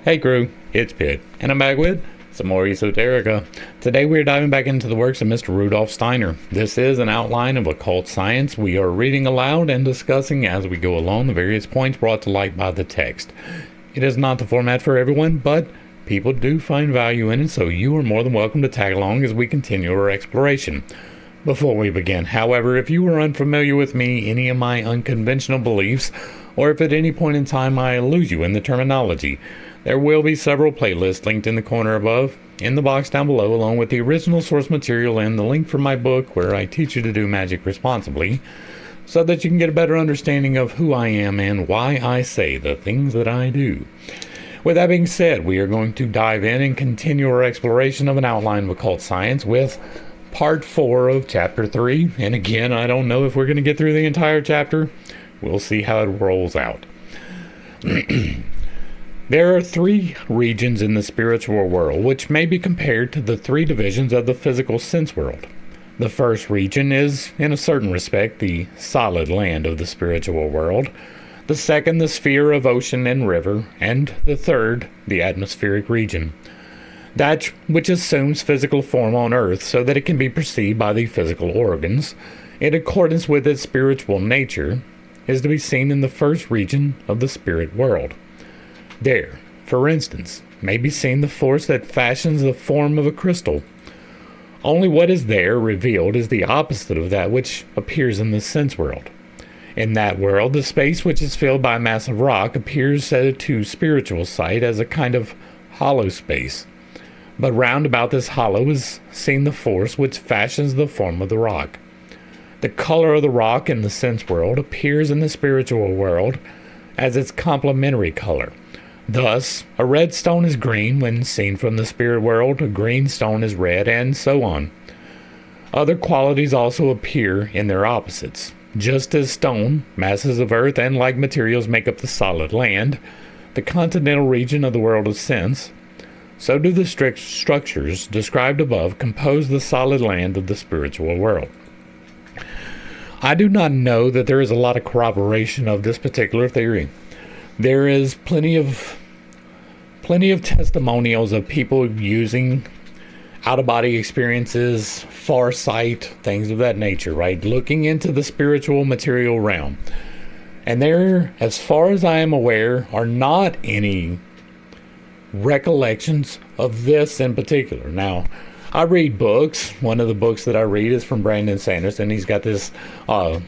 Hey crew, it's Pitt, and I'm back with some more esoterica. Today we're diving back into the works of Mr. Rudolph Steiner. This is an outline of occult science we are reading aloud and discussing as we go along the various points brought to light by the text. It is not the format for everyone, but people do find value in it, so you are more than welcome to tag along as we continue our exploration. Before we begin, however, if you are unfamiliar with me, any of my unconventional beliefs, or if at any point in time I lose you in the terminology, there will be several playlists linked in the corner above, in the box down below, along with the original source material and the link for my book where I teach you to do magic responsibly, so that you can get a better understanding of who I am and why I say the things that I do. With that being said, we are going to dive in and continue our exploration of an outline of occult science with part 4 of chapter 3. And again, I don't know if we're going to get through the entire chapter. We'll see how it rolls out. There are 3 regions in the spiritual world, which may be compared to the 3 divisions of the physical sense world. The first region is, in a certain respect, the solid land of the spiritual world. The second, the sphere of ocean and river. And the third, the atmospheric region. That which assumes physical form on earth so that it can be perceived by the physical organs, in accordance with its spiritual nature, is to be seen in the first region of the spirit world. There, for instance, may be seen the force that fashions the form of a crystal. Only what is there revealed is the opposite of that which appears in the sense world. In that world, the space which is filled by a mass of rock appears to spiritual sight as a kind of hollow space. But round about this hollow is seen the force which fashions the form of the rock. The color of the rock in the sense world appears in the spiritual world as its complementary color. Thus, a red stone is green when seen from the spirit world, a green stone is red, and so on. Other qualities also appear in their opposites. Just as stone, masses of earth, and like materials make up the solid land, the continental region of the world of sense, so do the strict structures described above compose the solid land of the spiritual world. I do not know that there is a lot of corroboration of this particular theory. There is plenty of testimonials of people using out-of-body experiences, far sight, things of that nature, right? Looking into the spiritual material realm. And there, as far as I am aware, are not any recollections of this in particular. Now, I read books. One of the books that I read is from Brandon Sanderson. He's got this Oath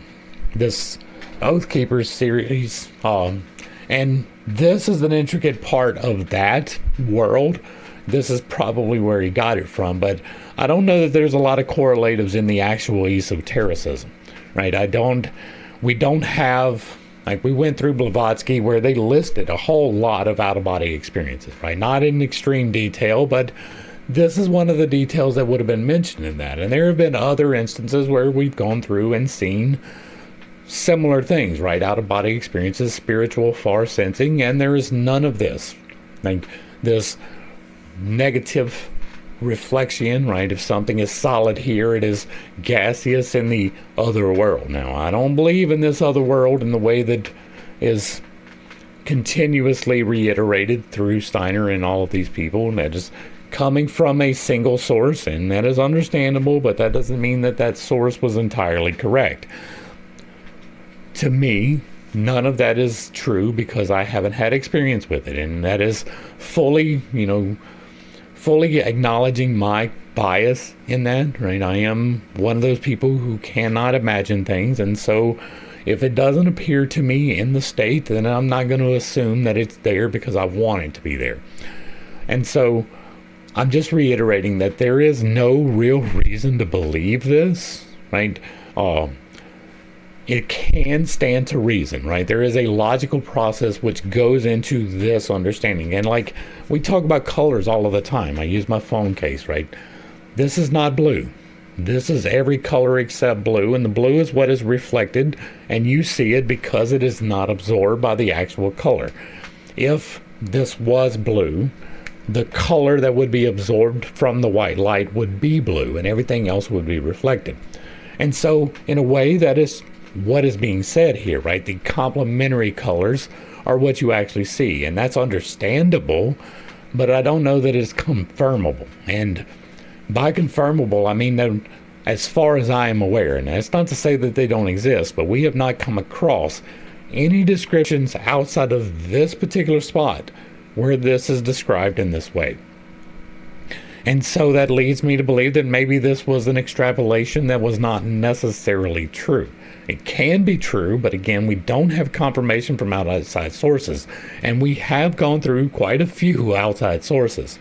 Keepers series, and this is an intricate part of that world. This is probably where he got it from, but I don't know that there's a lot of correlatives in the actual esotericism, right? We don't have, like we went through Blavatsky where they listed a whole lot of out-of-body experiences, right? Not in extreme detail, but this is one of the details that would have been mentioned in that. And there have been other instances where we've gone through and seen similar things, right? Out-of-body experiences, spiritual far sensing, and there is none of this. Like this negative reflection, right? If something is solid here, it is gaseous in the other world. Now, I don't believe in this other world in the way that is continuously reiterated through Steiner and all of these people, and that is coming from a single source, and that is understandable, but that doesn't mean that that source was entirely correct. To me, none of that is true because I haven't had experience with it, and that is fully acknowledging my bias in that, right? I am one of those people who cannot imagine things, and so if it doesn't appear to me in the state, then I'm not going to assume that it's there because I want it to be there. And so I'm just reiterating that there is no real reason to believe this, right? It can stand to reason, right? There is a logical process which goes into this understanding. And like we talk about colors all of the time. I use my phone case, right? This is not blue. This is every color except blue, and the blue is what is reflected, and you see it because it is not absorbed by the actual color. If this was blue, the color that would be absorbed from the white light would be blue, and everything else would be reflected. And so, in a way, that is what is being said here, right? The complementary colors are what you actually see. And that's understandable, but I don't know that it's confirmable. And by confirmable, I mean that as far as I am aware, and that's not to say that they don't exist, but we have not come across any descriptions outside of this particular spot where this is described in this way. And so that leads me to believe that maybe this was an extrapolation that was not necessarily true. It can be true, but again, we don't have confirmation from outside sources, and we have gone through quite a few outside sources.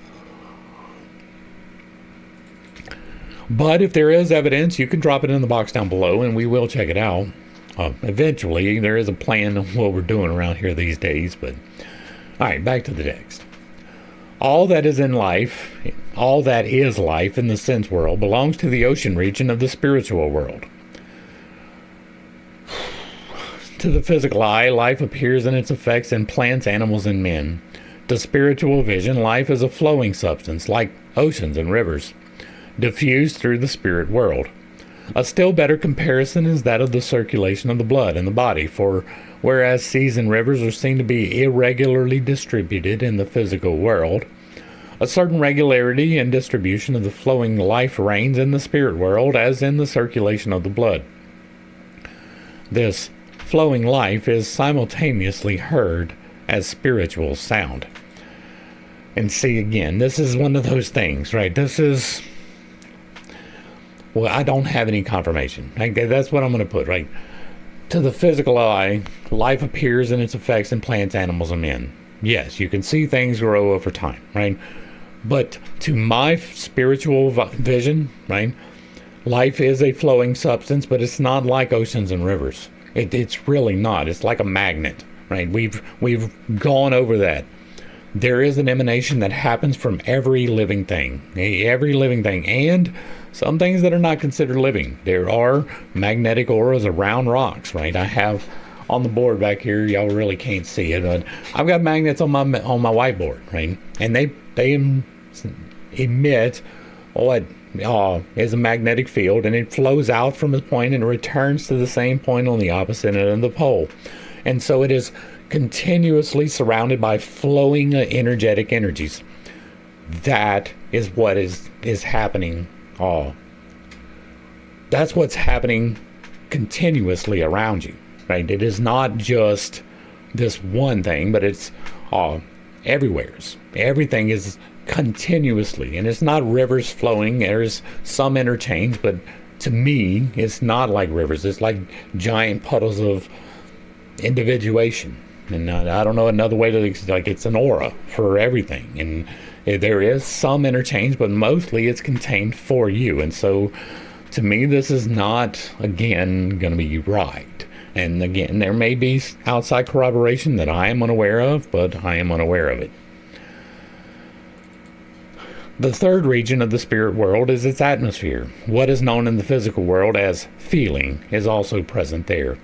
But if there is evidence, you can drop it in the box down below, and we will check it out. Eventually, there is a plan of what we're doing around here these days. But all right, back to the text. All that is life in the sense world belongs to the ocean region of the spiritual world. To the physical eye, life appears in its effects in plants, animals, and men. To spiritual vision, life is a flowing substance, like oceans and rivers, diffused through the spirit world. A still better comparison is that of the circulation of the blood in the body, for whereas seas and rivers are seen to be irregularly distributed in the physical world, a certain regularity and distribution of the flowing life reigns in the spirit world as in the circulation of the blood. This flowing life is simultaneously heard as spiritual sound. And see, again, this is one of those things, right? Well, I don't have any confirmation. That's what I'm going to put, right? To the physical eye, life appears in its effects in plants, animals, and men. Yes, you can see things grow over time, right? But to my spiritual vision, right, life is a flowing substance, but it's not like oceans and rivers. It's really not. It's like a magnet, right? We've gone over that. There is an emanation that happens from every living thing, and some things that are not considered living. There are magnetic auras around rocks, right? I have on the board back here, y'all really can't see it, but I've got magnets on my whiteboard, right? And they emit what is a magnetic field, and it flows out from a point and returns to the same point on the opposite end of the pole. And so it is continuously surrounded by flowing energetic energies. That is what is happening. That's what's happening continuously around you, right? It is not just this one thing, but it's everywhere. Everything is continuously, and it's not rivers flowing. There's some interchange, but to me, it's not like rivers. It's like giant puddles of individuation. And I don't know another way to, like, it's an aura for everything. And there is some interchange, but mostly it's contained for you. And so to me, this is not, again, going to be right. And again, there may be outside corroboration that I am unaware of, but I am unaware of it. The third region of the spirit world is its atmosphere. What is known in the physical world as feeling is also present there,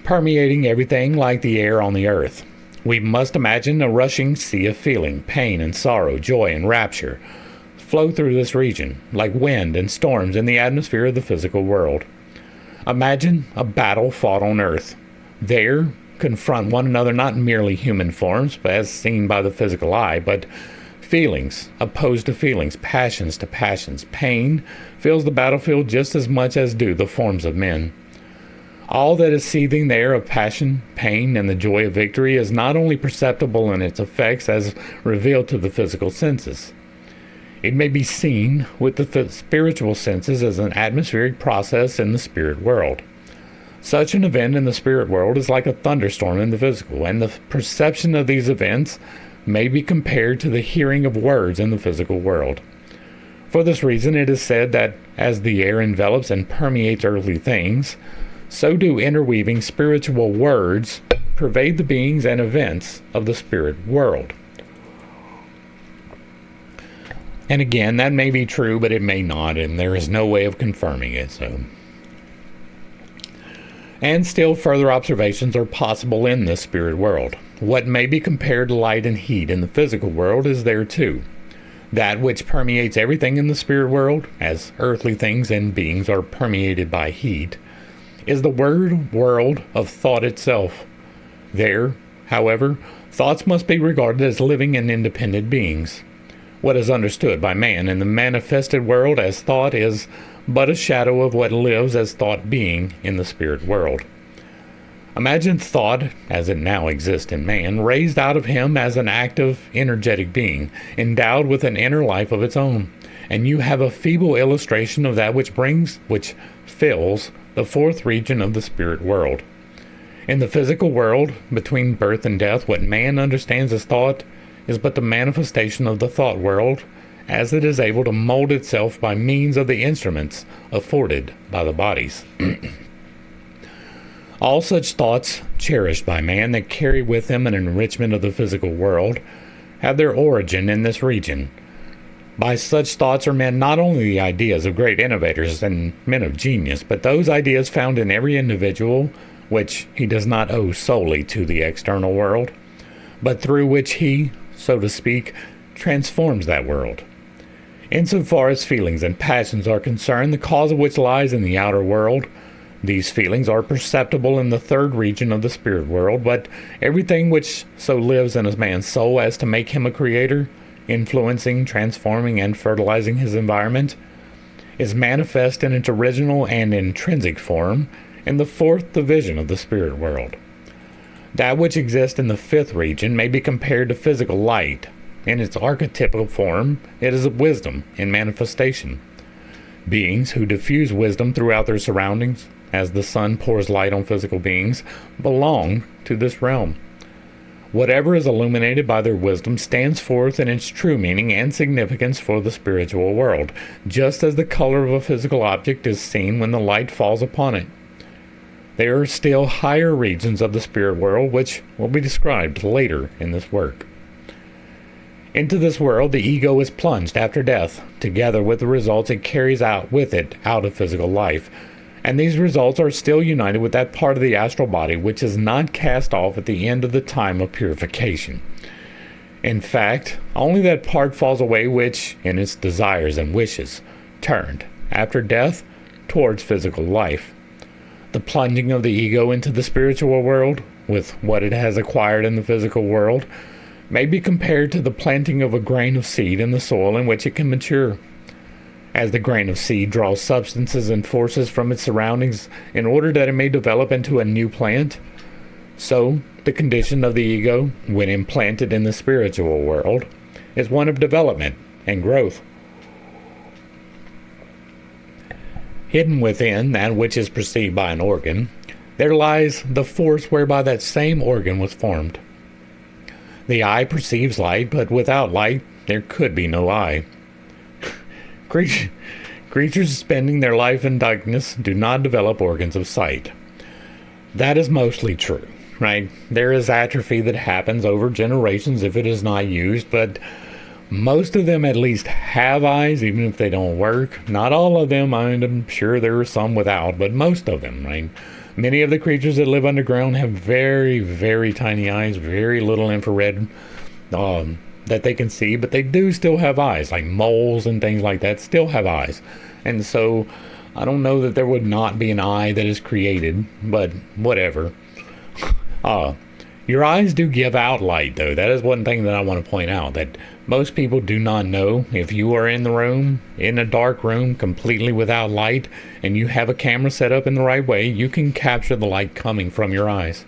permeating everything like the air on the earth. We must imagine a rushing sea of feeling, pain and sorrow, joy and rapture flow through this region, like wind and storms in the atmosphere of the physical world. Imagine a battle fought on earth. There, confront one another not merely human forms, as seen by the physical eye, but feelings opposed to feelings, passions to passions. Pain fills the battlefield just as much as do the forms of men. All that is seething there of passion, pain, and the joy of victory is not only perceptible in its effects as revealed to the physical senses. It may be seen with the spiritual senses as an atmospheric process in the spirit world. Such an event in the spirit world is like a thunderstorm in the physical, and the perception of these events may be compared to the hearing of words in the physical world. For this reason, it is said that as the air envelops and permeates earthly things, so do interweaving spiritual words pervade the beings and events of the spirit world. And again, that may be true, but it may not, and there is no way of confirming it. And still further observations are possible in this spirit world. What may be compared to light and heat in the physical world is there too. That which permeates everything in the spirit world, as earthly things and beings are permeated by heat, is the world of thought itself. There, However, thoughts must be regarded as living and independent beings. What is understood by man in the manifested world as thought is but a shadow of what lives as thought being in the spirit world. Imagine thought, as it now exists in man, raised out of him as an active, energetic being, endowed with an inner life of its own, and you have a feeble illustration of that which fills the fourth region of the spirit world. In the physical world, between birth and death, what man understands as thought is but the manifestation of the thought world, as it is able to mold itself by means of the instruments afforded by the bodies. All such thoughts cherished by man that carry with them an enrichment of the physical world have their origin in this region. By such thoughts are meant not only the ideas of great innovators and men of genius, but those ideas found in every individual which he does not owe solely to the external world, but through which he, so to speak, transforms that world. Insofar as feelings and passions are concerned, the cause of which lies in the outer world, these feelings are perceptible in the third region of the spirit world, but everything which so lives in a man's soul as to make him a creator, influencing, transforming, and fertilizing his environment, is manifest in its original and intrinsic form in the fourth division of the spirit world. That which exists in the fifth region may be compared to physical light. In its archetypal form, it is wisdom in manifestation. Beings who diffuse wisdom throughout their surroundings, as the sun pours light on physical beings, belong to this realm. Whatever is illuminated by their wisdom stands forth in its true meaning and significance for the spiritual world, just as the color of a physical object is seen when the light falls upon it. There are still higher regions of the spirit world which will be described later in this work. Into this world the ego is plunged after death, together with the results it carries out with it out of physical life, and these results are still united with that part of the astral body which is not cast off at the end of the time of purification. In fact, only that part falls away which, in its desires and wishes, turned, after death, towards physical life. The plunging of the ego into the spiritual world, with what it has acquired in the physical world, may be compared to the planting of a grain of seed in the soil in which it can mature. As the grain of seed draws substances and forces from its surroundings in order that it may develop into a new plant, so the condition of the ego, when implanted in the spiritual world, is one of development and growth. Hidden within that which is perceived by an organ, there lies the force whereby that same organ was formed. The eye perceives light, but without light there could be no eye. Creatures spending their life in darkness do not develop organs of sight. That is mostly true, right? There is atrophy that happens over generations if it is not used, but most of them at least have eyes, even if they don't work. Not all of them, I'm sure there are some without, but most of them, right? Many of the creatures that live underground have very, very tiny eyes, very little infrared that they can see, but they do still have eyes, like moles and things like that still have eyes. And so I don't know that there would not be an eye that is created, but whatever. Your eyes do give out light, though. That is one thing that I want to point out, that most people do not know. If you are in the room, in a dark room, completely without light, and you have a camera set up in the right way, you can capture the light coming from your eyes.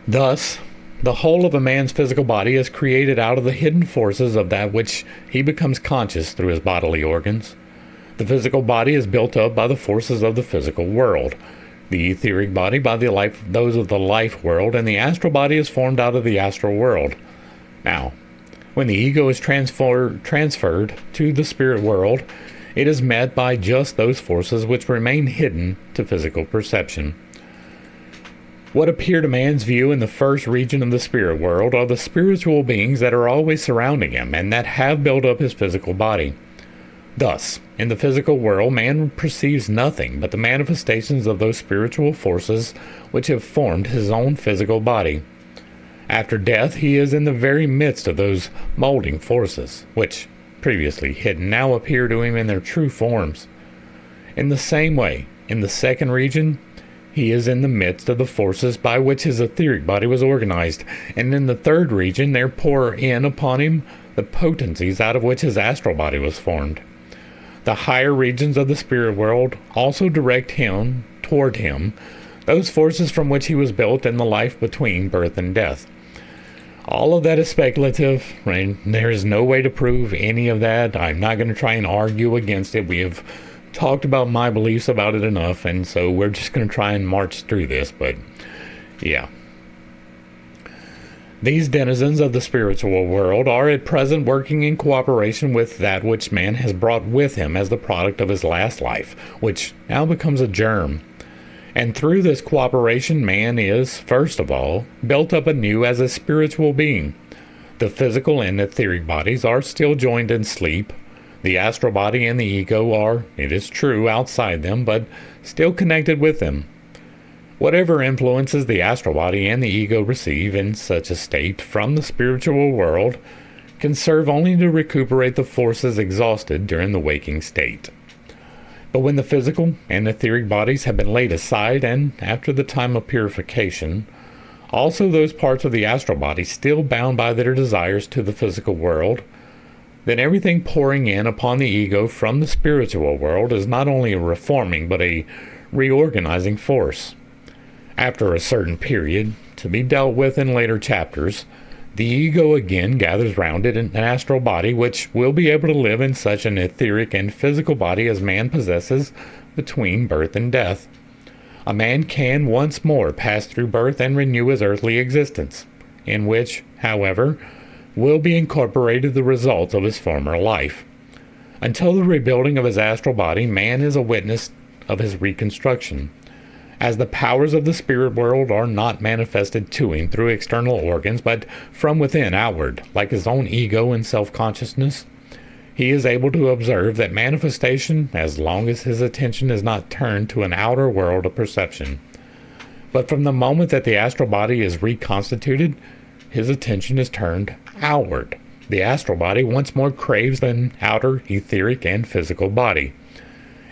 Thus, the whole of a man's physical body is created out of the hidden forces of that which he becomes conscious through his bodily organs. The physical body is built up by the forces of the physical world, the etheric body by those of the life world, and the astral body is formed out of the astral world. Now, when the ego is transferred to the spirit world, it is met by just those forces which remain hidden to physical perception. What appear to man's view in the first region of the spirit world are the spiritual beings that are always surrounding him and that have built up his physical body. Thus, in the physical world, man perceives nothing but the manifestations of those spiritual forces which have formed his own physical body. After death, he is in the very midst of those molding forces, which, previously hidden, now appear to him in their true forms. In the same way, in the second region, He is in the midst of the forces by which his etheric body was organized, and in the third region there pour in upon him the potencies out of which his astral body was formed. The higher regions of the spirit world also direct him toward him, those forces from which he was built in the life between birth and death. All of that is speculative, and there is no way to prove any of that. I'm not going to try and argue against it. We have talked about my beliefs about it enough, and so we're just going to try and march through this, but yeah. These denizens of the spiritual world are at present working in cooperation with that which man has brought with him as the product of his last life, which now becomes a germ. And through this cooperation, man is, first of all, built up anew as a spiritual being. The physical and etheric bodies are still joined in sleep. The astral body and the ego are, it is true, outside them, but still connected with them. Whatever influences the astral body and the ego receive in such a state from the spiritual world can serve only to recuperate the forces exhausted during the waking state. But when the physical and etheric bodies have been laid aside, and after the time of purification, also those parts of the astral body still bound by their desires to the physical world, then everything pouring in upon the ego from the spiritual world is not only a reforming but a reorganizing force. After a certain period, to be dealt with in later chapters, the ego again gathers round it an astral body which will be able to live in such an etheric and physical body as man possesses between birth and death. A man can once more pass through birth and renew his earthly existence, in which, however, will be incorporated the results of his former life. Until the rebuilding of his astral body, man is a witness of his reconstruction, as the powers of the spirit world are not manifested to him through external organs, but from within outward, like his own ego and self-consciousness. He is able to observe that manifestation as long as his attention is not turned to an outer world of perception. But from the moment that the astral body is reconstituted, his attention is turned outward. The astral body once more craves an outer etheric and physical body.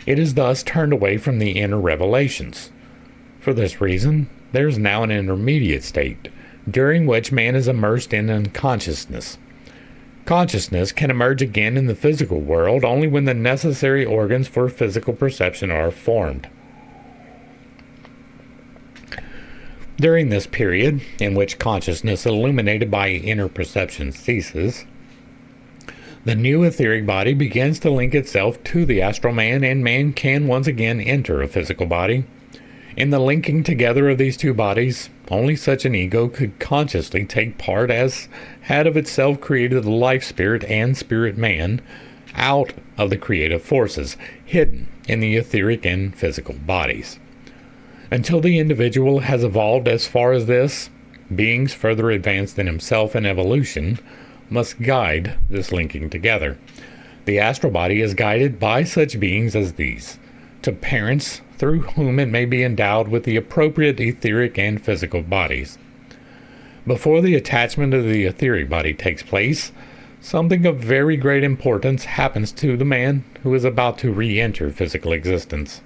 It is thus turned away from the inner revelations. For this reason, there is now an intermediate state, during which man is immersed in unconsciousness. Consciousness can emerge again in the physical world only when the necessary organs for physical perception are formed. During this period, in which consciousness illuminated by inner perception ceases, the new etheric body begins to link itself to the astral man, and man can once again enter a physical body. In the linking together of these two bodies, only such an ego could consciously take part as had of itself created the life spirit and spirit man out of the creative forces hidden in the etheric and physical bodies. Until the individual has evolved as far as this, beings further advanced than himself in evolution must guide this linking together. The astral body is guided by such beings as these, to parents through whom it may be endowed with the appropriate etheric and physical bodies. Before the attachment of the etheric body takes place, something of very great importance happens to the man who is about to re-enter physical existence.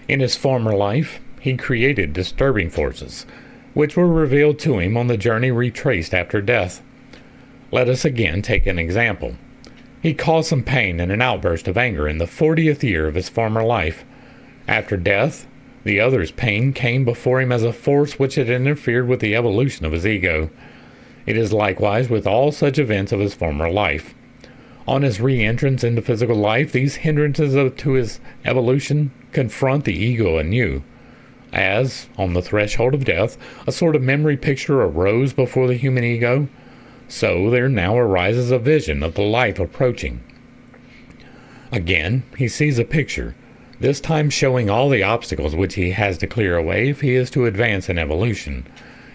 In his former life, he created disturbing forces, which were revealed to him on the journey retraced after death. Let us again take an example. He caused some pain and an outburst of anger in the 40th year of his former life. After death, the other's pain came before him as a force which had interfered with the evolution of his ego. It is likewise with all such events of his former life. On his re-entrance into physical life, these hindrances to his evolution confront the ego anew. As, on the threshold of death, a sort of memory picture arose before the human ego, so there now arises a vision of the life approaching. Again, he sees a picture, this time showing all the obstacles which he has to clear away if he is to advance in evolution,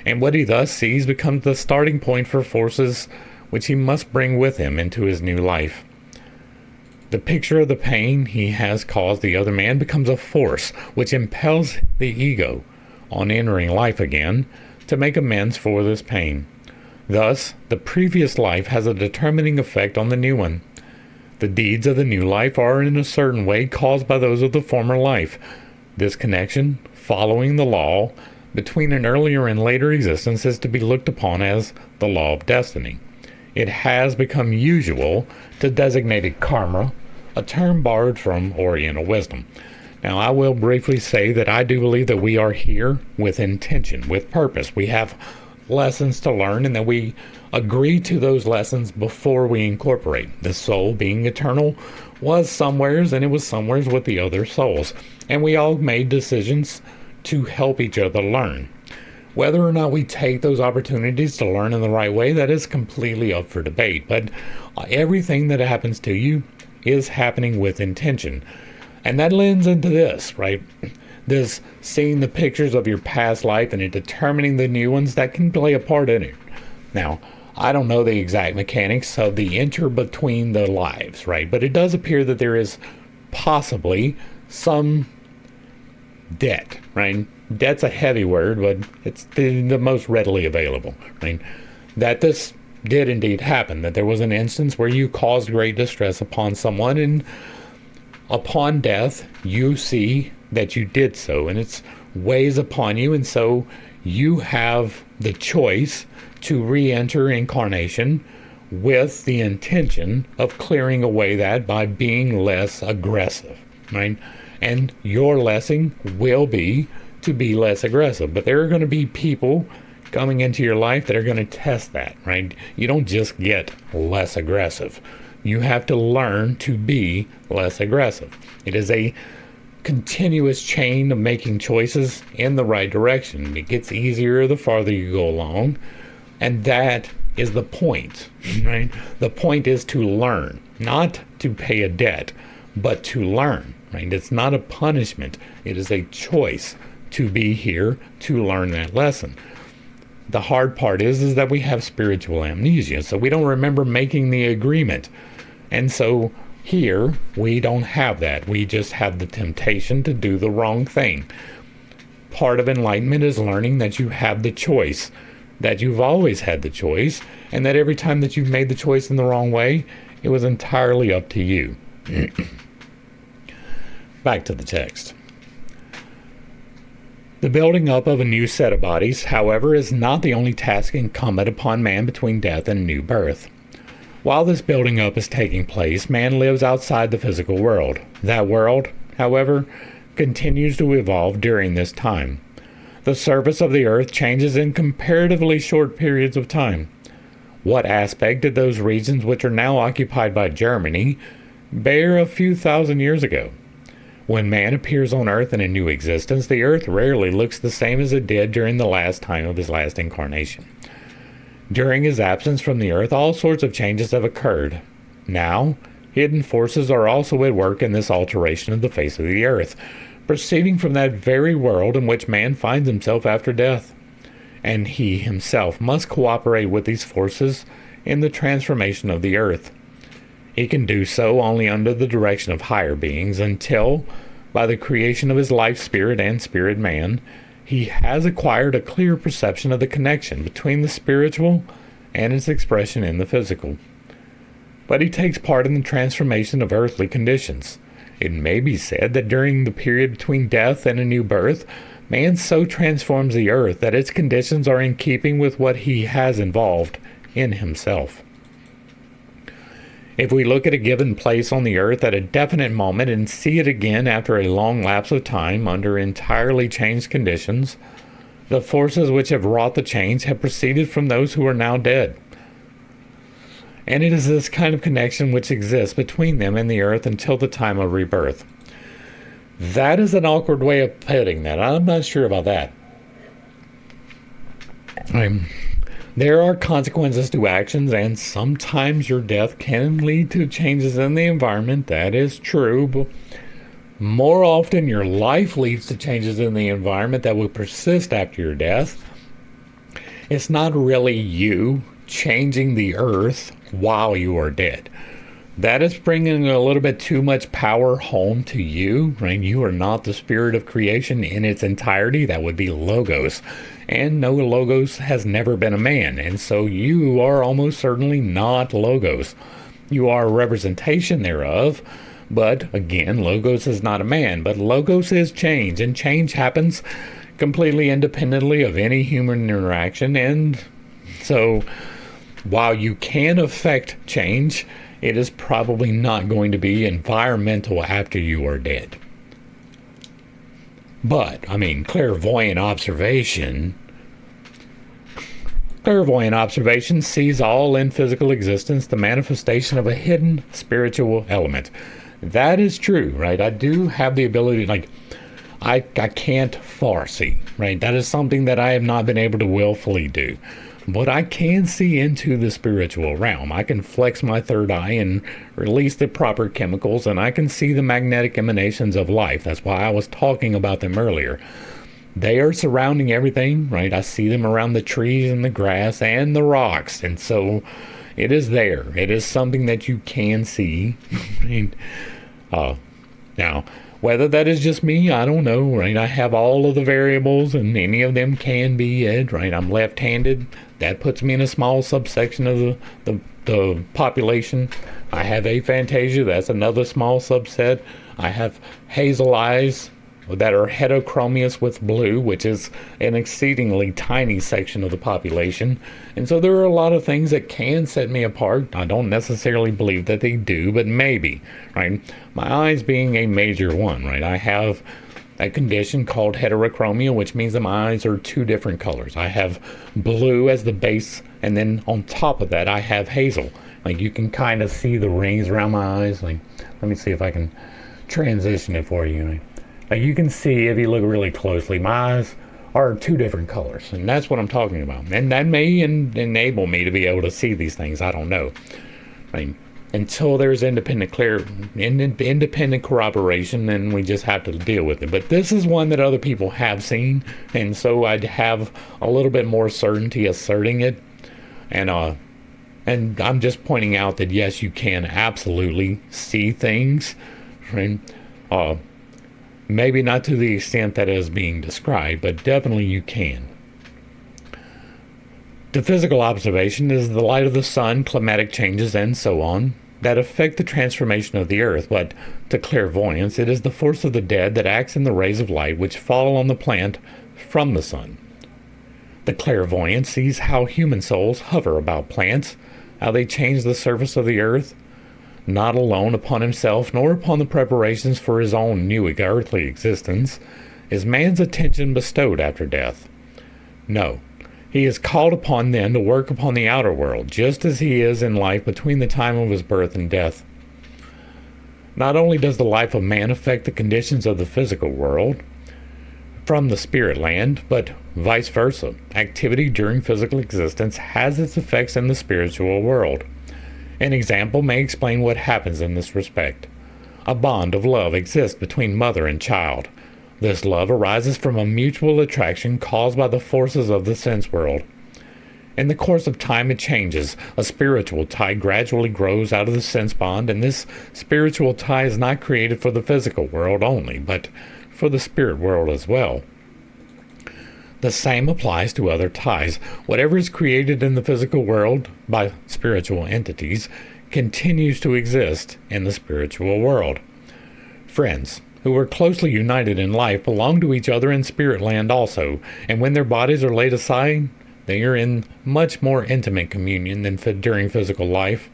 and what he thus sees becomes the starting point for forces which he must bring with him into his new life. The picture of the pain he has caused the other man becomes a force which impels the ego, on entering life again, to make amends for this pain. Thus, the previous life has a determining effect on the new one. The deeds of the new life are in a certain way caused by those of the former life. This connection following the law between an earlier and later existence is to be looked upon as the law of destiny. It has become usual to designate it karma, a term borrowed from Oriental wisdom. Now, I will briefly say that I do believe that we are here with intention, with purpose. We have lessons to learn, and that we agree to those lessons before we incorporate. The soul, being eternal, was somewheres, and it was somewheres with the other souls. And we all made decisions to help each other learn. Whether or not we take those opportunities to learn in the right way, that is completely up for debate. But everything that happens to you is happening with intention. And that lends into this, right? This seeing the pictures of your past life and determining the new ones that can play a part in it. Now, I don't know the exact mechanics of the between the lives, right? But it does appear that there is possibly some debt, right? Debt's a heavy word, but it's the most readily available, right? That this did indeed happen, that there was an instance where you caused great distress upon someone, and upon death, you see that you did so, and it weighs upon you, and so you have the choice to re-enter incarnation with the intention of clearing away that by being less aggressive, right? And your lesson will be to be less aggressive. But there are going to be people coming into your life that are going to test that, right? You don't just get less aggressive. You have to learn to be less aggressive. It is a continuous chain of making choices in the right direction. It gets easier the farther you go along. And that is the point, right? The point is to learn, not to pay a debt, but to learn, right? It's not a punishment. It is a choice to be here to learn that lesson. The hard part is that we have spiritual amnesia, so we don't remember making the agreement. And so here, we don't have that. We just have the temptation to do the wrong thing. Part of enlightenment is learning that you have the choice, that you've always had the choice, and that every time that you've made the choice in the wrong way, it was entirely up to you. Back to the text. The building up of a new set of bodies, however, is not the only task incumbent upon man between death and new birth. While this building up is taking place, man lives outside the physical world. That world, however, continues to evolve during this time. The surface of the earth changes in comparatively short periods of time. What aspect did those regions which are now occupied by Germany bear a few thousand years ago? When man appears on earth in a new existence, the earth rarely looks the same as it did during the last time of his last incarnation. During his absence from the earth, all sorts of changes have occurred. Now, hidden forces are also at work in this alteration of the face of the earth, proceeding from that very world in which man finds himself after death. And he himself must cooperate with these forces in the transformation of the earth. He can do so only under the direction of higher beings until, by the creation of his life spirit and spirit man, he has acquired a clear perception of the connection between the spiritual and its expression in the physical. But he takes part in the transformation of earthly conditions. It may be said that during the period between death and a new birth, man so transforms the earth that its conditions are in keeping with what he has involved in himself. If we look at a given place on the earth at a definite moment and see it again after a long lapse of time under entirely changed conditions, the forces which have wrought the change have proceeded from those who are now dead. And it is this kind of connection which exists between them and the earth until the time of rebirth. That is an awkward way of putting that. I'm not sure about that. There are consequences to actions, and sometimes your death can lead to changes in the environment. That is true, but more often your life leads to changes in the environment that will persist after your death. It's not really you changing the earth while you are dead. That is bringing a little bit too much power home to you, right? You are not the spirit of creation in its entirety. That would be Logos. And no, Logos has never been a man. And so you are almost certainly not Logos. You are a representation thereof, But again, Logos is not a man, but Logos is change, and change happens completely independently of any human interaction. And so while you can affect change, it is probably not going to be environmental after you are dead. But, I mean, clairvoyant observation sees all in physical existence the manifestation of a hidden spiritual element. That is true, right? I do have the ability, like, I can't foresee, right? That is something that I have not been able to willfully do. But I can see into the spiritual realm. I can flex my third eye and release the proper chemicals, and I can see the magnetic emanations of life. That's why I was talking about them earlier. They are surrounding everything, right? I see them around the trees and the grass and the rocks. And so it is there. It is something that you can see. Now, whether that is just me, I don't know, right? I have all of the variables, and any of them can be it, right? I'm left-handed. That puts me in a small subsection of the population. I have aphantasia. That's another small subset. I have hazel eyes that are heterochromious with blue, which is an exceedingly tiny section of the population. And so there are a lot of things that can set me apart. I don't necessarily believe that they do, but maybe, right? My eyes being a major one, right? I have a condition called heterochromia, which means that my eyes are two different colors. I have blue as the base, and then on top of that, I have hazel. Like, you can kind of see the rings around my eyes. Like, let me see if I can transition it for you. Like, you can see, if you look really closely, my eyes are two different colors, and that's what I'm talking about. And that may enable me to be able to see these things. I don't know. I mean, until there's independent corroboration, then we just have to deal with it. But this is one that other people have seen, and so I'd have a little bit more certainty asserting it. And I'm just pointing out that yes, you can absolutely see things, right? Maybe not to the extent that is being described, but definitely you can. To physical observation is the light of the sun, climatic changes, and so on that affect the transformation of the earth, but to clairvoyance it is the force of the dead that acts in the rays of light which fall on the plant from the sun. The clairvoyant sees how human souls hover about plants, how they change the surface of the earth, not alone upon himself nor upon the preparations for his own new earthly existence, is man's attention bestowed after death. No, he is called upon then to work upon the outer world, just as he is in life between the time of his birth and death. Not only does the life of man affect the conditions of the physical world from the spirit land, but vice versa. Activity during physical existence has its effects in the spiritual world. An example may explain what happens in this respect. A bond of love exists between mother and child. This love arises from a mutual attraction caused by the forces of the sense world. In the course of time it changes. A spiritual tie gradually grows out of the sense bond, and this spiritual tie is not created for the physical world only, but for the spirit world as well. The same applies to other ties. Whatever is created in the physical world by spiritual entities continues to exist in the spiritual world. Friends who are closely united in life belong to each other in spirit land also, and when their bodies are laid aside, they are in much more intimate communion than during physical life.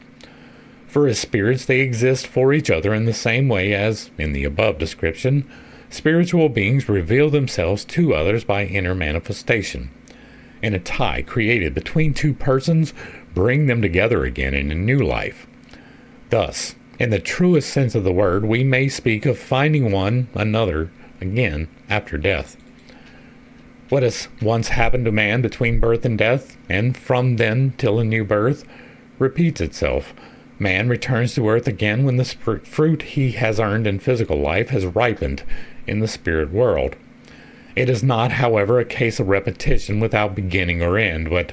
For as spirits, they exist for each other in the same way as, in the above description, spiritual beings reveal themselves to others by inner manifestation. And a tie created between two persons bring them together again in a new life. Thus, in the truest sense of the word, we may speak of finding one another again after death. What has once happened to man between birth and death, and from then till a new birth, repeats itself. Man returns to earth again when the fruit he has earned in physical life has ripened in the spirit world. It is not, however, a case of repetition without beginning or end, but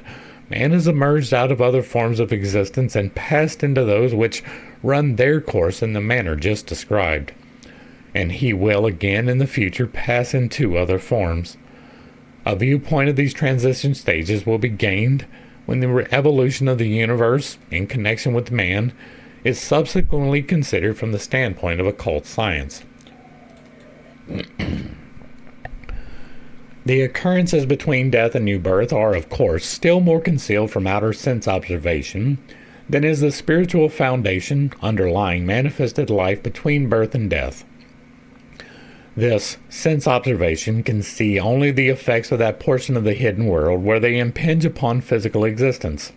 man has emerged out of other forms of existence and passed into those which run their course in the manner just described. And he will again in the future pass into other forms. A viewpoint of these transition stages will be gained when the evolution of the universe, in connection with man, is subsequently considered from the standpoint of occult science. The occurrences between death and new birth are, of course, still more concealed from outer sense observation than is the spiritual foundation underlying manifested life between birth and death. This sense observation can see only the effects of that portion of the hidden world where they impinge upon physical existence.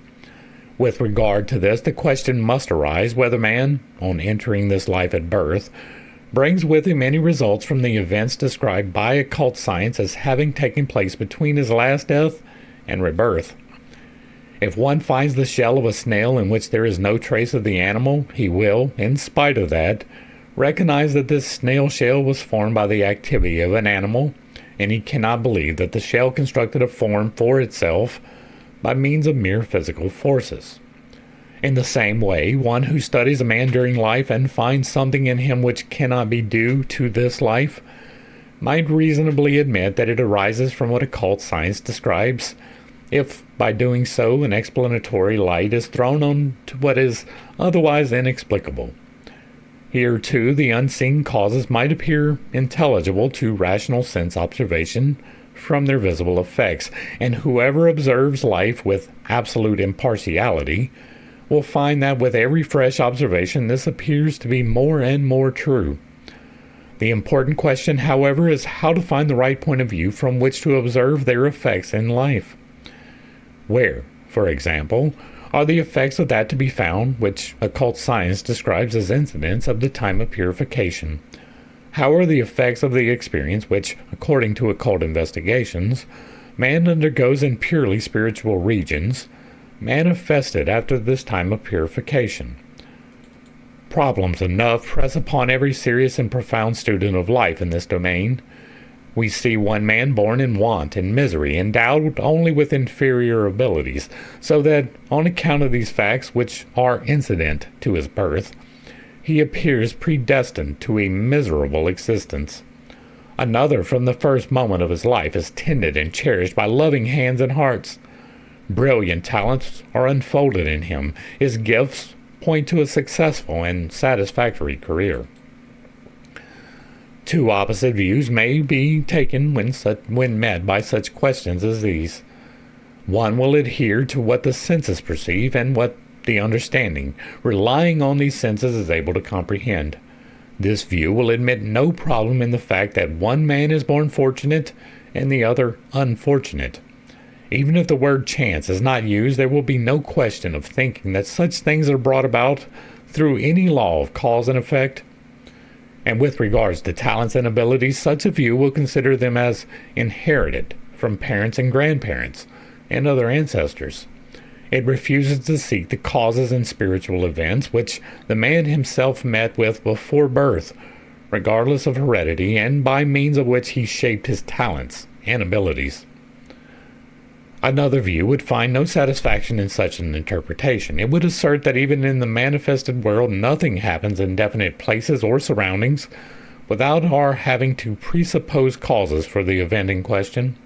With regard to this, the question must arise whether man, on entering this life at birth, brings with him any results from the events described by occult science as having taken place between his last death and rebirth. If one finds the shell of a snail in which there is no trace of the animal, he will, in spite of that, recognize that this snail shell was formed by the activity of an animal, and he cannot believe that the shell constructed a form for itself by means of mere physical forces. In the same way, one who studies a man during life and finds something in him which cannot be due to this life might reasonably admit that it arises from what occult science describes, if by doing so an explanatory light is thrown on to what is otherwise inexplicable. Here, too, the unseen causes might appear intelligible to rational sense observation from their visible effects, and whoever observes life with absolute impartiality will find that with every fresh observation this appears to be more and more true. The important question, however, is how to find the right point of view from which to observe their effects in life. Where, for example, are the effects of that to be found which occult science describes as incidents of the time of purification? How are the effects of the experience which, according to occult investigations, man undergoes in purely spiritual regions, manifested after this time of purification? Problems enough press upon every serious and profound student of life in this domain. We see one man born in want and misery, endowed only with inferior abilities, so that, on account of these facts which are incident to his birth, he appears predestined to a miserable existence. Another, from the first moment of his life, is tended and cherished by loving hands and hearts. Brilliant talents are unfolded in him. His gifts point to a successful and satisfactory career. Two opposite views may be taken when met by such questions as these. One will adhere to what the senses perceive and what the understanding, relying on these senses, is able to comprehend. This view will admit no problem in the fact that one man is born fortunate and the other unfortunate. Even if the word chance is not used, there will be no question of thinking that such things are brought about through any law of cause and effect. And with regards to talents and abilities, such a view will consider them as inherited from parents and grandparents and other ancestors. It refuses to seek the causes in spiritual events which the man himself met with before birth, regardless of heredity, and by means of which he shaped his talents and abilities. Another view would find no satisfaction in such an interpretation. It would assert that even in the manifested world nothing happens in definite places or surroundings without our having to presuppose causes for the event in question.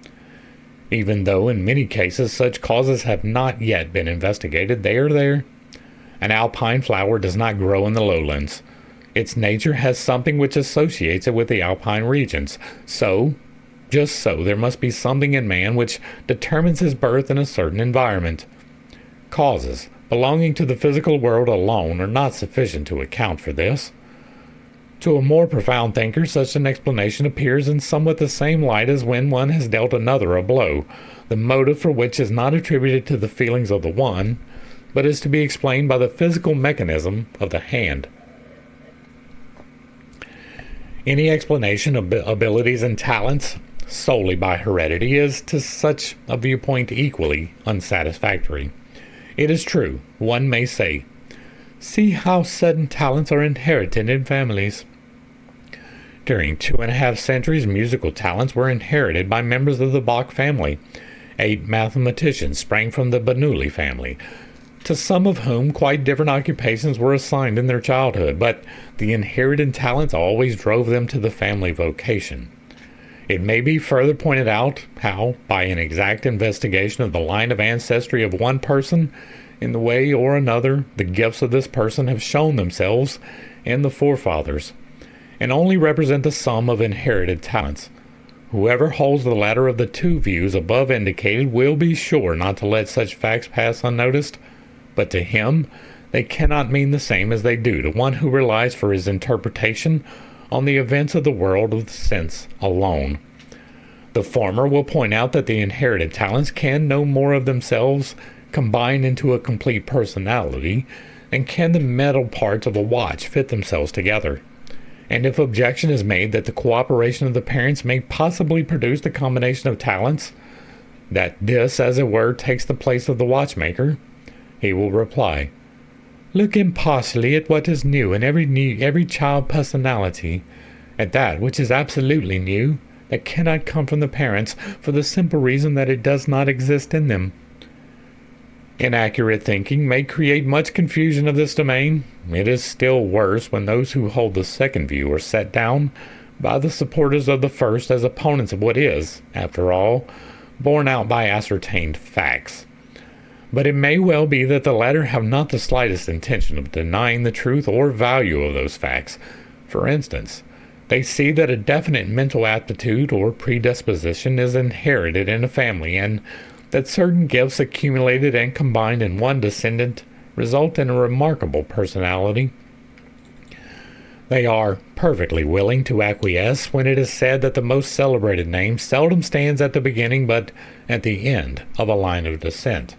Even though in many cases such causes have not yet been investigated, they are there. An alpine flower does not grow in the lowlands. Its nature has something which associates it with the alpine regions. Just so, there must be something in man which determines his birth in a certain environment. Causes belonging to the physical world alone are not sufficient to account for this. To a more profound thinker, such an explanation appears in somewhat the same light as when one has dealt another a blow, the motive for which is not attributed to the feelings of the one, but is to be explained by the physical mechanism of the hand. Any explanation of abilities and talents solely by heredity is, to such a viewpoint, equally unsatisfactory. It is true, one may say, see how certain talents are inherited in families. During 2.5 centuries, musical talents were inherited by members of the Bach family. 8 mathematicians sprang from the Bernoulli family, to some of whom quite different occupations were assigned in their childhood, but the inherited talents always drove them to the family vocation. It may be further pointed out how, by an exact investigation of the line of ancestry of one person, In the way or another, the gifts of this person have shown themselves in the forefathers, and only represent the sum of inherited talents. Whoever holds the latter of the two views above indicated will be sure not to let such facts pass unnoticed, but to him they cannot mean the same as they do to one who relies for his interpretation on the events of the world of the sense alone. The former will point out that the inherited talents can no more of themselves combine into a complete personality than can the metal parts of a watch fit themselves together. And if objection is made that the cooperation of the parents may possibly produce the combination of talents, that this, as it were, takes the place of the watchmaker, he will reply, "Look impartially at what is new in every child personality, at that which is absolutely new, that cannot come from the parents, for the simple reason that it does not exist in them." Inaccurate thinking may create much confusion of this domain. It is still worse when those who hold the second view are set down by the supporters of the first as opponents of what is, after all, borne out by ascertained facts. But it may well be that the latter have not the slightest intention of denying the truth or value of those facts. For instance, they see that a definite mental aptitude or predisposition is inherited in a family, and that certain gifts accumulated and combined in one descendant result in a remarkable personality. They are perfectly willing to acquiesce when it is said that the most celebrated name seldom stands at the beginning but at the end of a line of descent.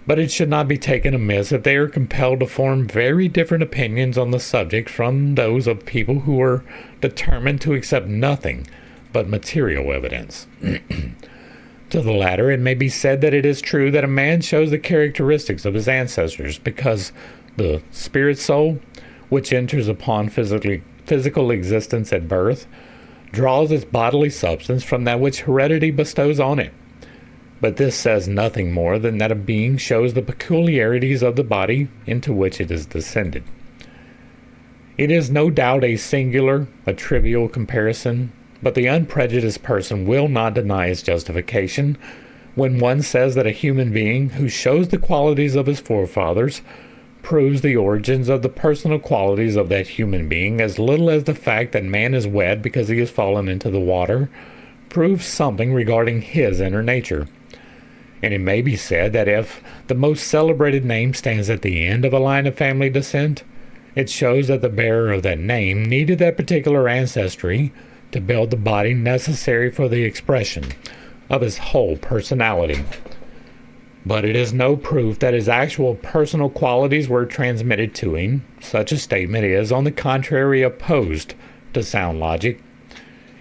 But it should not be taken amiss if they are compelled to form very different opinions on the subject from those of people who are determined to accept nothing but material evidence. To the latter, it may be said that it is true that a man shows the characteristics of his ancestors because the spirit soul, which enters upon physical existence at birth, draws its bodily substance from that which heredity bestows on it. But this says nothing more than that a being shows the peculiarities of the body into which it is descended. It is no doubt a trivial comparison, but the unprejudiced person will not deny its justification when one says that a human being who shows the qualities of his forefathers proves the origins of the personal qualities of that human being as little as the fact that man is wet because he has fallen into the water proves something regarding his inner nature. And it may be said that if the most celebrated name stands at the end of a line of family descent, it shows that the bearer of that name needed that particular ancestry to build the body necessary for the expression of his whole personality. But it is no proof that his actual personal qualities were transmitted to him. Such a statement is, on the contrary, opposed to sound logic.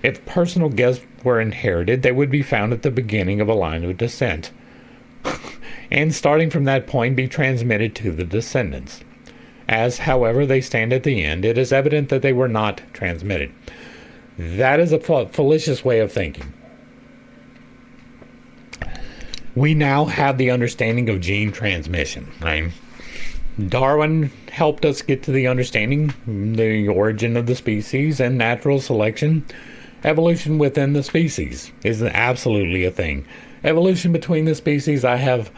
If personal gifts were inherited, they would be found at the beginning of a line of descent, and starting from that point be transmitted to the descendants. As, however, they stand at the end, it is evident that they were not transmitted. That is a fallacious way of thinking. We now have the understanding of gene transmission, right? Darwin helped us get to the understanding, the origin of the species and natural selection. Evolution within the species is absolutely a thing. Evolution between the species I have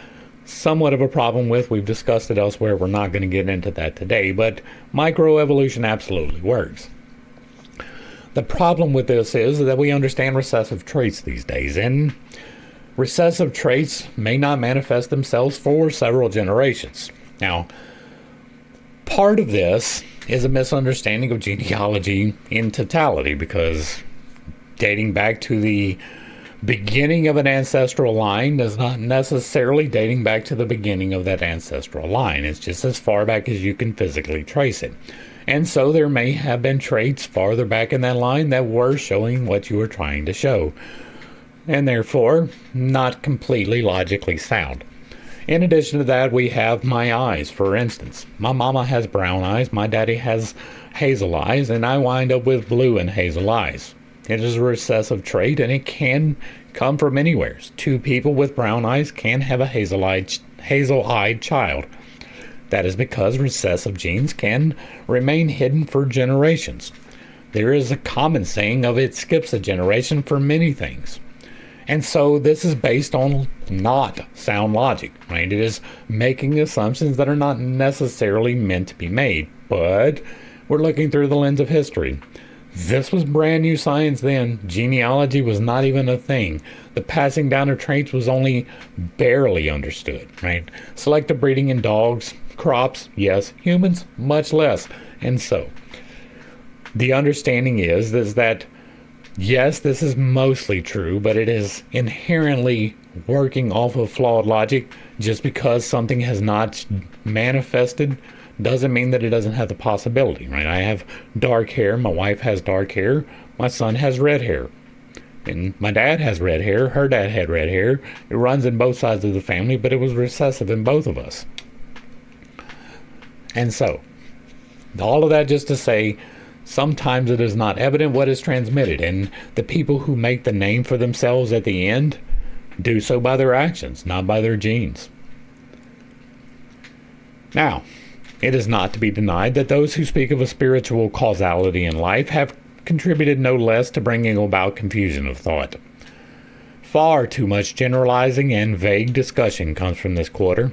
somewhat of a problem with. We've discussed it elsewhere. We're not going to get into that today, but microevolution absolutely works. The problem with this is that we understand recessive traits these days, and recessive traits may not manifest themselves for several generations. Now, part of this is a misunderstanding of genealogy in totality, because dating back to the beginning of an ancestral line is not necessarily dating back to the beginning of that ancestral line. It's just as far back as you can physically trace it. And so there may have been traits farther back in that line that were showing what you were trying to show, and therefore not completely logically sound. In addition to that, we have my eyes, for instance. My mama has brown eyes, my daddy has hazel eyes, and I wind up with blue and hazel eyes. It is a recessive trait, and it can come from anywhere. Two people with brown eyes can have a hazel-eyed child. That is because recessive genes can remain hidden for generations. There is a common saying of it skips a generation for many things. And so this is based on not sound logic, right? It is making assumptions that are not necessarily meant to be made, but we're looking through the lens of history. This was brand new science then. Genealogy was not even a thing. The passing down of traits was only barely understood, right? Selective breeding in dogs, crops, yes. Humans, much less. And so, the understanding is that, yes, this is mostly true, but it is inherently working off of flawed logic. Just because something has not manifested doesn't mean that it doesn't have the possibility, right? I have dark hair. My wife has dark hair. My son has red hair. And my dad has red hair. Her dad had red hair. It runs in both sides of the family, but it was recessive in both of us. And so, all of that just to say, sometimes it is not evident what is transmitted, and the people who make the name for themselves at the end do so by their actions, not by their genes. Now, it is not to be denied that those who speak of a spiritual causality in life have contributed no less to bringing about confusion of thought. Far too much generalizing and vague discussion comes from this quarter.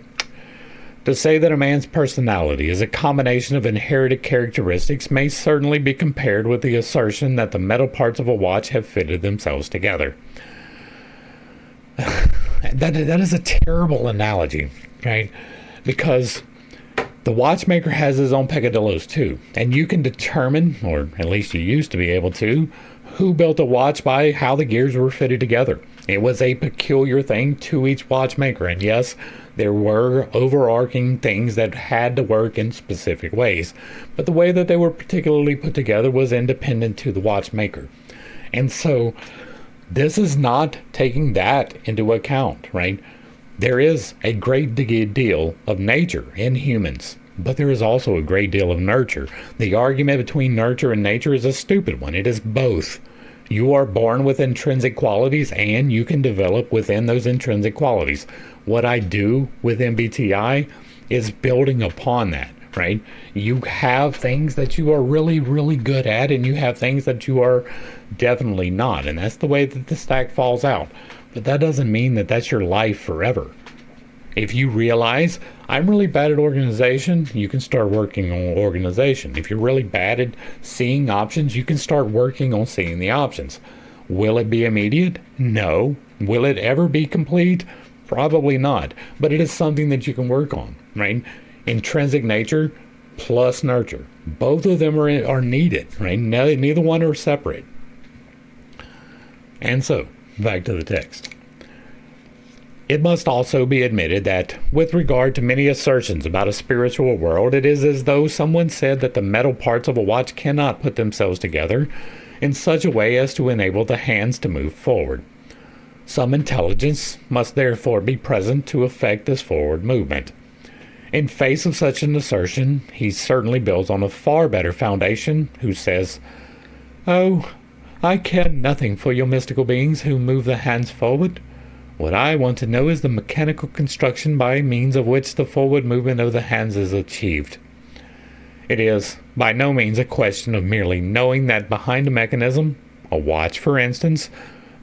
To say that a man's personality is a combination of inherited characteristics may certainly be compared with the assertion that the metal parts of a watch have fitted themselves together. That is a terrible analogy, right? Because the watchmaker has his own peccadillos too, and you can determine, or at least you used to be able to, who built a watch by how the gears were fitted together. It was a peculiar thing to each watchmaker, and yes, there were overarching things that had to work in specific ways, but the way that they were particularly put together was independent to the watchmaker. And so this is not taking that into account, right? There is a great deal of nature in humans, but there is also a great deal of nurture. The argument between nurture and nature is a stupid one. It is both. You are born with intrinsic qualities, and you can develop within those intrinsic qualities. What I do with MBTI is building upon that, right? You have things that you are really, really good at, and you have things that you are definitely not, and that's the way that the stack falls out. But that doesn't mean that that's your life forever. If you realize, I'm really bad at organization, you can start working on organization. If you're really bad at seeing options, you can start working on seeing the options. Will it be immediate? No. Will it ever be complete? Probably not. But it is something that you can work on, right? Intrinsic nature plus nurture. Both of them are needed, right? Neither one are separate. And so, back to the text. It must also be admitted that, with regard to many assertions about a spiritual world, it is as though someone said that the metal parts of a watch cannot put themselves together in such a way as to enable the hands to move forward. Some intelligence must therefore be present to effect this forward movement. In face of such an assertion, he certainly builds on a far better foundation, who says, "Oh, I care nothing for your mystical beings who move the hands forward. What I want to know is the mechanical construction by means of which the forward movement of the hands is achieved." It is by no means a question of merely knowing that behind a mechanism, a watch for instance,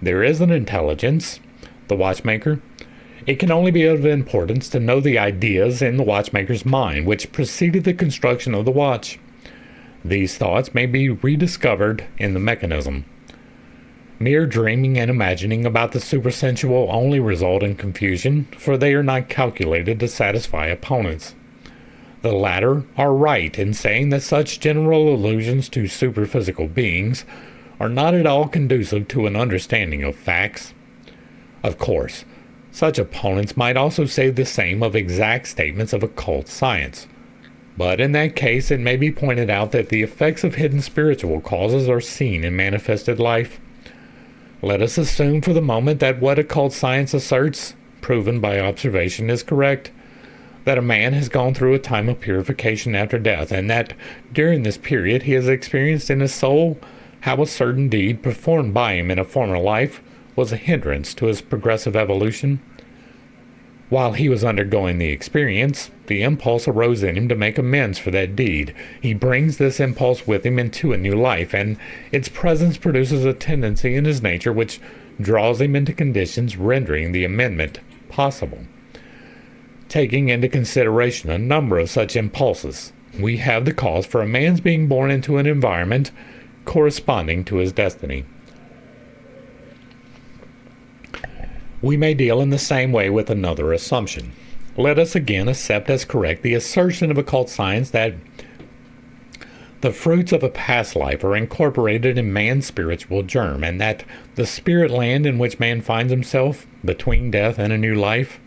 there is an intelligence, the watchmaker. It can only be of importance to know the ideas in the watchmaker's mind which preceded the construction of the watch. These thoughts may be rediscovered in the mechanism. Mere dreaming and imagining about the supersensual only result in confusion, for they are not calculated to satisfy opponents. The latter are right in saying that such general allusions to superphysical beings are not at all conducive to an understanding of facts. Of course, such opponents might also say the same of exact statements of occult science. But in that case, it may be pointed out that the effects of hidden spiritual causes are seen in manifested life. Let us assume for the moment that what occult science asserts, proven by observation, is correct, that a man has gone through a time of purification after death, and that during this period he has experienced in his soul how a certain deed performed by him in a former life was a hindrance to his progressive evolution. While he was undergoing the experience, the impulse arose in him to make amends for that deed. He brings this impulse with him into a new life, and its presence produces a tendency in his nature which draws him into conditions rendering the amendment possible. Taking into consideration a number of such impulses, we have the cause for a man's being born into an environment corresponding to his destiny. We may deal in the same way with another assumption. Let us again accept as correct the assertion of occult science that the fruits of a past life are incorporated in man's spiritual germ, and that the spirit land in which man finds himself between death and a new life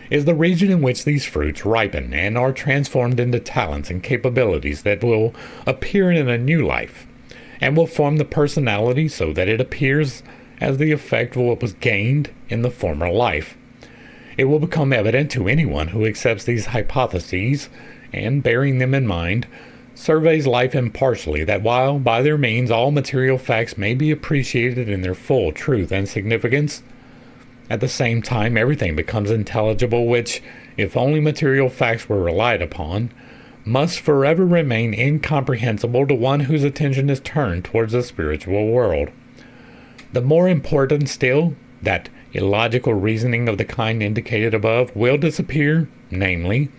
is the region in which these fruits ripen and are transformed into talents and capabilities that will appear in a new life, and will form the personality so that it appears as the effect of what was gained in the former life. It will become evident to anyone who accepts these hypotheses, and bearing them in mind, surveys life impartially, that while by their means all material facts may be appreciated in their full truth and significance, at the same time everything becomes intelligible which, if only material facts were relied upon, must forever remain incomprehensible to one whose attention is turned towards the spiritual world. The more important still, that illogical reasoning of the kind indicated above will disappear, namely,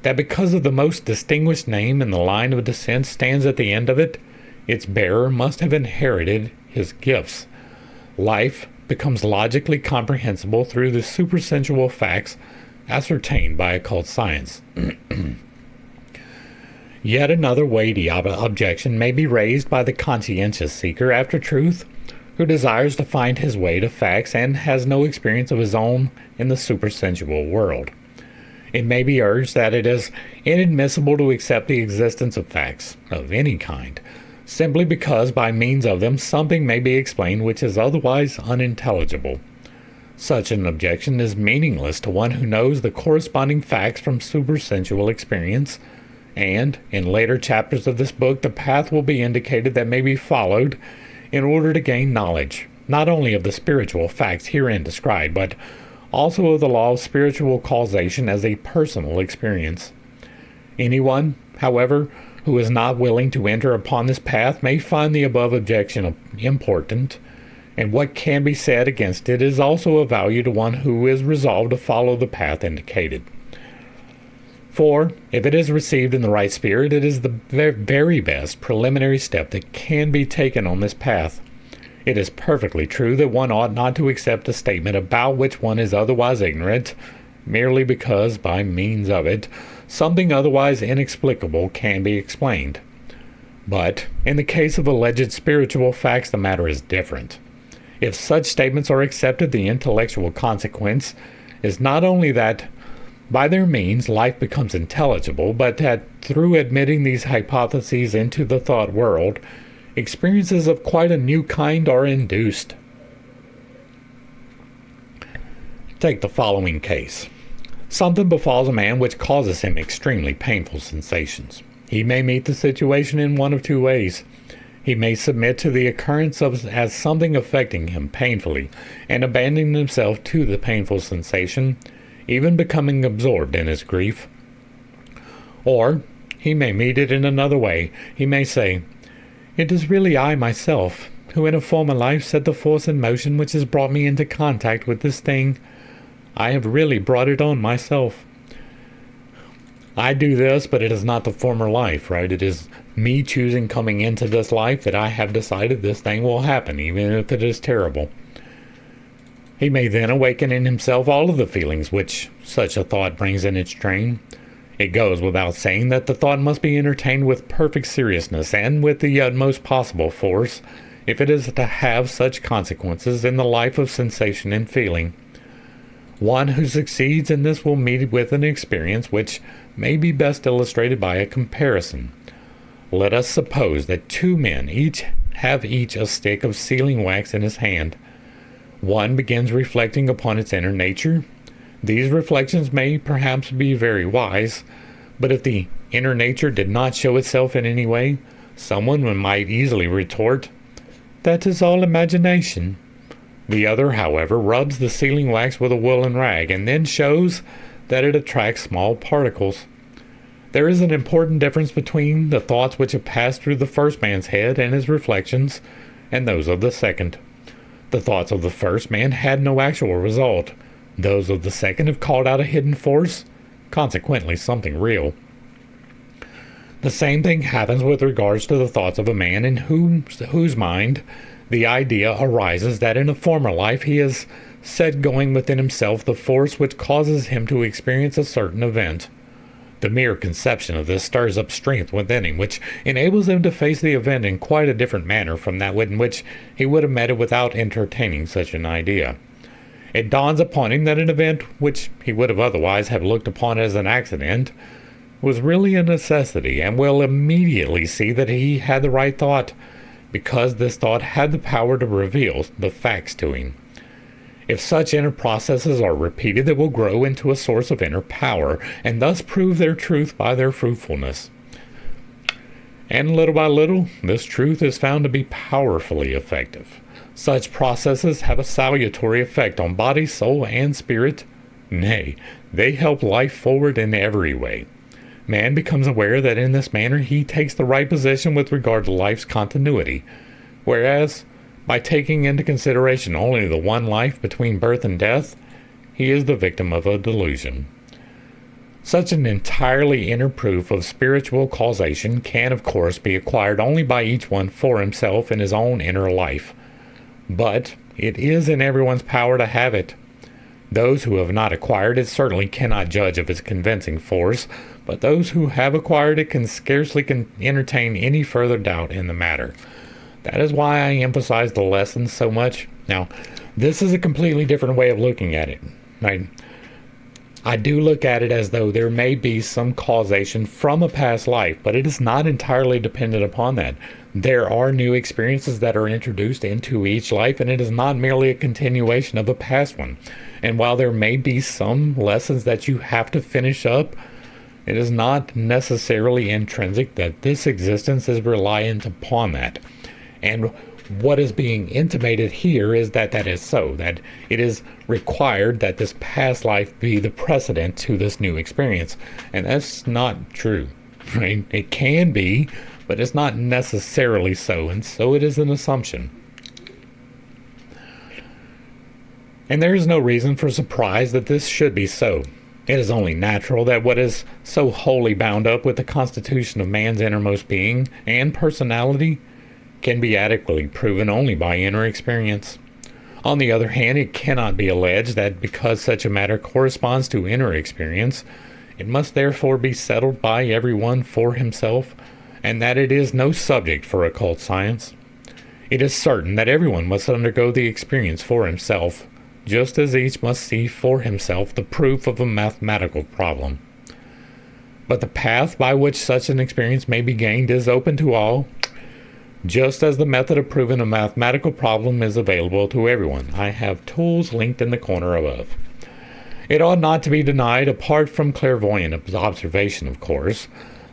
that because of the most distinguished name in the line of descent stands at the end of it, its bearer must have inherited his gifts. Life becomes logically comprehensible through the supersensual facts ascertained by occult science. Yet another weighty objection may be raised by the conscientious seeker after truth, who desires to find his way to facts and has no experience of his own in the supersensual world. It may be urged that it is inadmissible to accept the existence of facts of any kind, simply because by means of them something may be explained which is otherwise unintelligible. Such an objection is meaningless to one who knows the corresponding facts from supersensual experience, and in later chapters of this book the path will be indicated that may be followed in order to gain knowledge, not only of the spiritual facts herein described, but also of the law of spiritual causation as a personal experience. Anyone, however, who is not willing to enter upon this path may find the above objection important, and what can be said against it is also of value to one who is resolved to follow the path indicated. For, if it is received in the right spirit, it is the very best preliminary step that can be taken on this path. It is perfectly true that one ought not to accept a statement about which one is otherwise ignorant, merely because, by means of it, something otherwise inexplicable can be explained. But, in the case of alleged spiritual facts, the matter is different. If such statements are accepted, the intellectual consequence is not only that by their means life becomes intelligible, but that through admitting these hypotheses into the thought world, experiences of quite a new kind are induced. Take the following case. Something befalls a man which causes him extremely painful sensations. He may meet the situation in one of two ways. He may submit to the occurrence as something affecting him painfully, and abandon himself to the painful sensation, even becoming absorbed in his grief. Or he may meet it in another way. He may say, "It is really I myself, who in a former life set the force in motion which has brought me into contact with this thing. I have really brought it on myself. I do this, but it is not the former life, right? It is me choosing coming into this life that I have decided this thing will happen, even if it is terrible." He may then awaken in himself all of the feelings which such a thought brings in its train. It goes without saying that the thought must be entertained with perfect seriousness and with the utmost possible force if it is to have such consequences in the life of sensation and feeling. One who succeeds in this will meet with an experience which may be best illustrated by a comparison. Let us suppose that two men have each a stick of sealing wax in his hand. One begins reflecting upon its inner nature. These reflections may perhaps be very wise, but if the inner nature did not show itself in any way, someone might easily retort, "That is all imagination." The other, however, rubs the sealing wax with a woolen rag, and then shows that it attracts small particles. There is an important difference between the thoughts which have passed through the first man's head and his reflections, and those of the second. The thoughts of the first man had no actual result. Those of the second have called out a hidden force, consequently something real. The same thing happens with regards to the thoughts of a man in whose mind the idea arises that in a former life he has set going within himself the force which causes him to experience a certain event. The mere conception of this stirs up strength within him, which enables him to face the event in quite a different manner from that in which he would have met it without entertaining such an idea. It dawns upon him that an event which he would have otherwise have looked upon as an accident was really a necessity, and will immediately see that he had the right thought, because this thought had the power to reveal the facts to him. If such inner processes are repeated, they will grow into a source of inner power, and thus prove their truth by their fruitfulness. And little by little, this truth is found to be powerfully effective. Such processes have a salutary effect on body, soul, and spirit. Nay, they help life forward in every way. Man becomes aware that in this manner he takes the right position with regard to life's continuity, whereas by taking into consideration only the one life between birth and death, he is the victim of a delusion. Such an entirely inner proof of spiritual causation can, of course, be acquired only by each one for himself in his own inner life. But it is in everyone's power to have it. Those who have not acquired it certainly cannot judge of its convincing force, but those who have acquired it can scarcely entertain any further doubt in the matter. That is why I emphasize the lessons so much. Now, this is a completely different way of looking at it, right? I do look at it as though there may be some causation from a past life, but it is not entirely dependent upon that. There are new experiences that are introduced into each life, and it is not merely a continuation of a past one. And while there may be some lessons that you have to finish up, it is not necessarily intrinsic that this existence is reliant upon that. And what is being intimated here is that that is so, that it is required that this past life be the precedent to this new experience. And that's not true, right? It can be, but it's not necessarily so, and so it is an assumption. And there is no reason for surprise that this should be so. It is only natural that what is so wholly bound up with the constitution of man's innermost being and personality can be adequately proven only by inner experience. On the other hand, it cannot be alleged that because such a matter corresponds to inner experience, it must therefore be settled by everyone for himself, and that it is no subject for occult science. It is certain that everyone must undergo the experience for himself, just as each must see for himself the proof of a mathematical problem. But the path by which such an experience may be gained is open to all, just as the method of proving a mathematical problem is available to everyone. I have tools linked in the corner above. It ought not to be denied, apart from clairvoyant observation, of course,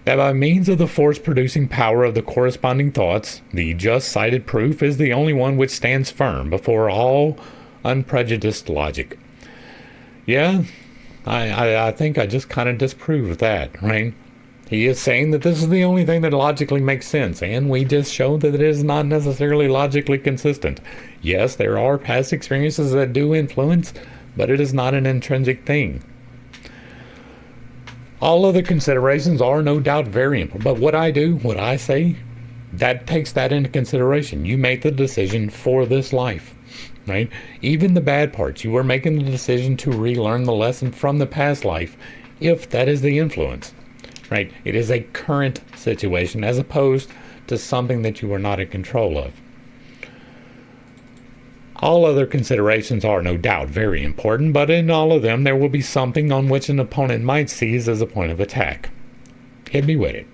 that by means of the force-producing power of the corresponding thoughts, the just cited proof is the only one which stands firm before all unprejudiced logic. Yeah, I think I just kind of disproved that, right? He is saying that this is the only thing that logically makes sense, and we just showed that it is not necessarily logically consistent. Yes, there are past experiences that do influence, but it is not an intrinsic thing. All other considerations are no doubt very important, but what I say, that takes that into consideration. You make the decision for this life, right? Even the bad parts, you are making the decision to relearn the lesson from the past life, if that is the influence. Right? It is a current situation as opposed to something that you are not in control of. All other considerations are no doubt very important, but in all of them there will be something on which an opponent might seize as a point of attack. Hit me with it.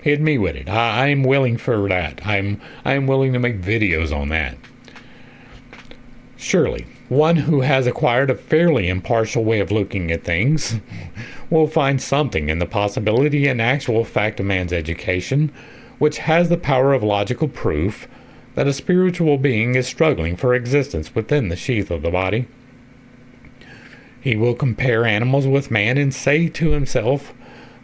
Hit me with it. I am willing for that. I am willing to make videos on that. Surely, one who has acquired a fairly impartial way of looking at things will find something in the possibility and actual fact of man's education, which has the power of logical proof that a spiritual being is struggling for existence within the sheath of the body. He will compare animals with man and say to himself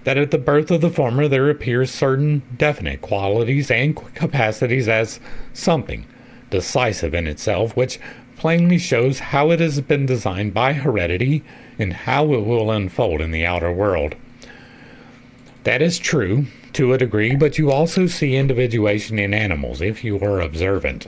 that at the birth of the former there appears certain definite qualities and capacities as something decisive in itself, which plainly shows how it has been designed by heredity and how it will unfold in the outer world. That is true to a degree, but you also see individuation in animals if you are observant.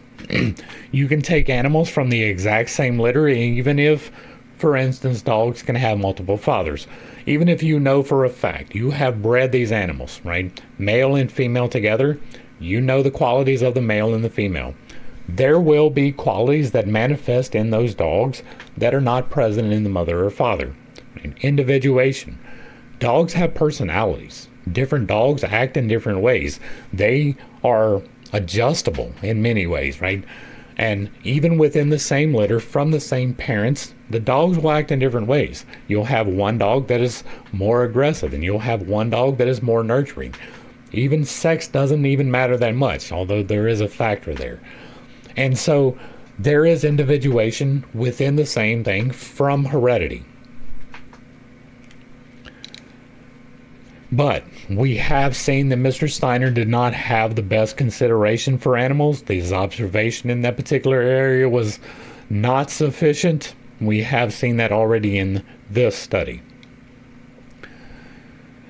You can take animals from the exact same litter, even if, for instance, dogs can have multiple fathers. Even if you know for a fact you have bred these animals, right? Male and female together, you know the qualities of the male and the female. There will be qualities that manifest in those dogs that are not present in the mother or father. Individuation. Dogs have personalities. Different dogs act in different ways. They are adjustable in many ways, right? And even within the same litter from the same parents, the dogs will act in different ways. You'll have one dog that is more aggressive, and you'll have one dog that is more nurturing. Even sex doesn't even matter that much, although there is a factor there. And so there is individuation within the same thing from heredity. But we have seen that Mr. Steiner did not have the best consideration for animals. His observation in that particular area was not sufficient. We have seen that already in this study.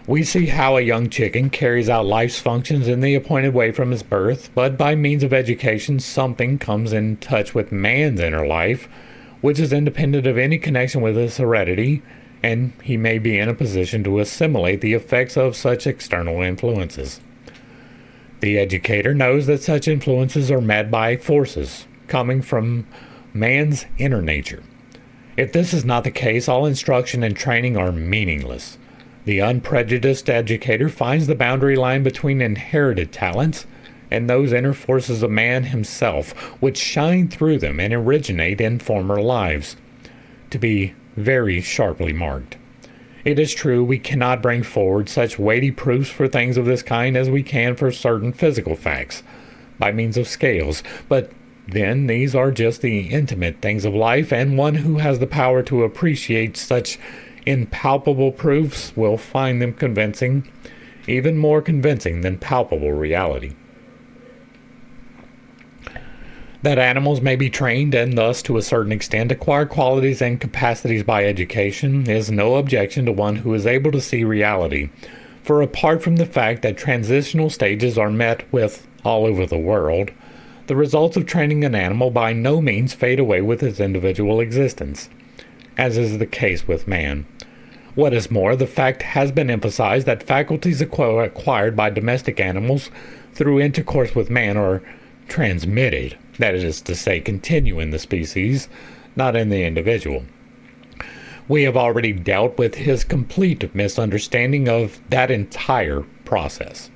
We see how a young chicken carries out life's functions in the appointed way from his birth, but by means of education, something comes in touch with man's inner life, which is independent of any connection with his heredity, and he may be in a position to assimilate the effects of such external influences. The educator knows that such influences are met by forces coming from man's inner nature. If this is not the case, all instruction and training are meaningless. The unprejudiced educator finds the boundary line between inherited talents and those inner forces of man himself, which shine through them and originate in former lives, to be very sharply marked. It is true we cannot bring forward such weighty proofs for things of this kind as we can for certain physical facts, by means of scales, but then these are just the intimate things of life, and one who has the power to appreciate such impalpable proofs will find them convincing, even more convincing than palpable reality. That animals may be trained and thus to a certain extent acquire qualities and capacities by education is no objection to one who is able to see reality, for apart from the fact that transitional stages are met with all over the world, the results of training an animal by no means fade away with its individual existence, as is the case with man. What is more, the fact has been emphasized that faculties acquired by domestic animals through intercourse with man are transmitted, that is to say, continue in the species, not in the individual. We have already dealt with his complete misunderstanding of that entire process.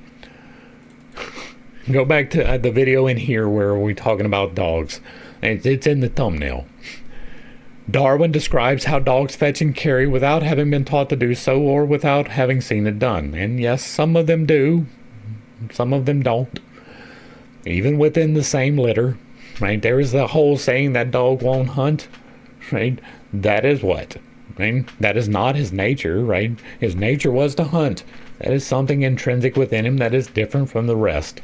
Go back to the video in here where we're talking about dogs. It's in the thumbnail. Darwin describes how dogs fetch and carry without having been taught to do so or without having seen it done. And yes, some of them do. Some of them don't. Even within the same litter, right? There is the whole saying that dog won't hunt, right? That is what? Right? That is not his nature, right? His nature was to hunt. That is something intrinsic within him that is different from the rest.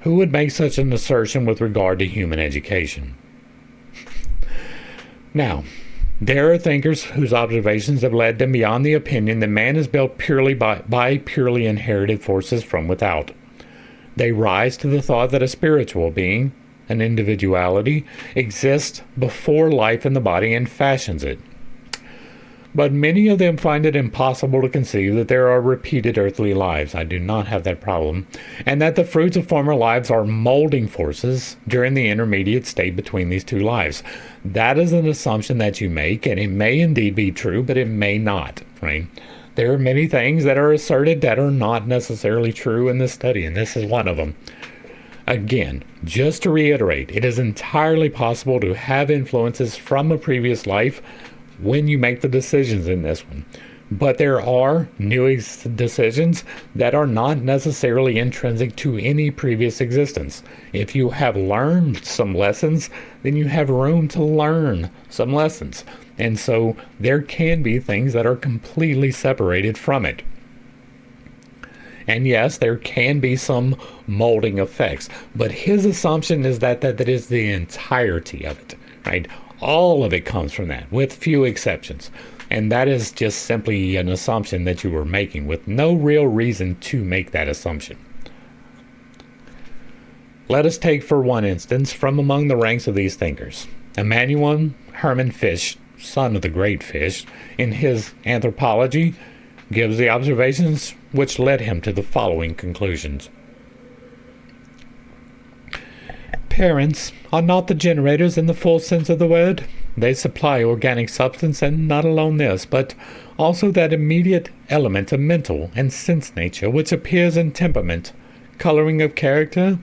Who would make such an assertion with regard to human education? Now, there are thinkers whose observations have led them beyond the opinion that man is built purely by purely inherited forces from without. They rise to the thought that a spiritual being, an individuality, exists before life in the body and fashions it. But many of them find it impossible to conceive that there are repeated earthly lives. I do not have that problem. And that the fruits of former lives are molding forces during the intermediate state between these two lives. That is an assumption that you make, and it may indeed be true, but it may not, right? There are many things that are asserted that are not necessarily true in this study, and this is one of them. Again, just to reiterate, it is entirely possible to have influences from a previous life when you make the decisions in this one. But there are new decisions that are not necessarily intrinsic to any previous existence. If you have learned some lessons, then you have room to learn some lessons. And so there can be things that are completely separated from it. And yes, there can be some molding effects, but his assumption is that is the entirety of it, right? All of it comes from that, with few exceptions. And that is just simply an assumption that you were making with no real reason to make that assumption. Let us take for one instance from among the ranks of these thinkers, Emanuel Hermann Fish, son of the great Fish, in his Anthropology, gives the observations which led him to the following conclusions. Parents are not the generators in the full sense of the word. They supply organic substance, and not alone this, but also that immediate element of mental and sense nature which appears in temperament, coloring of character,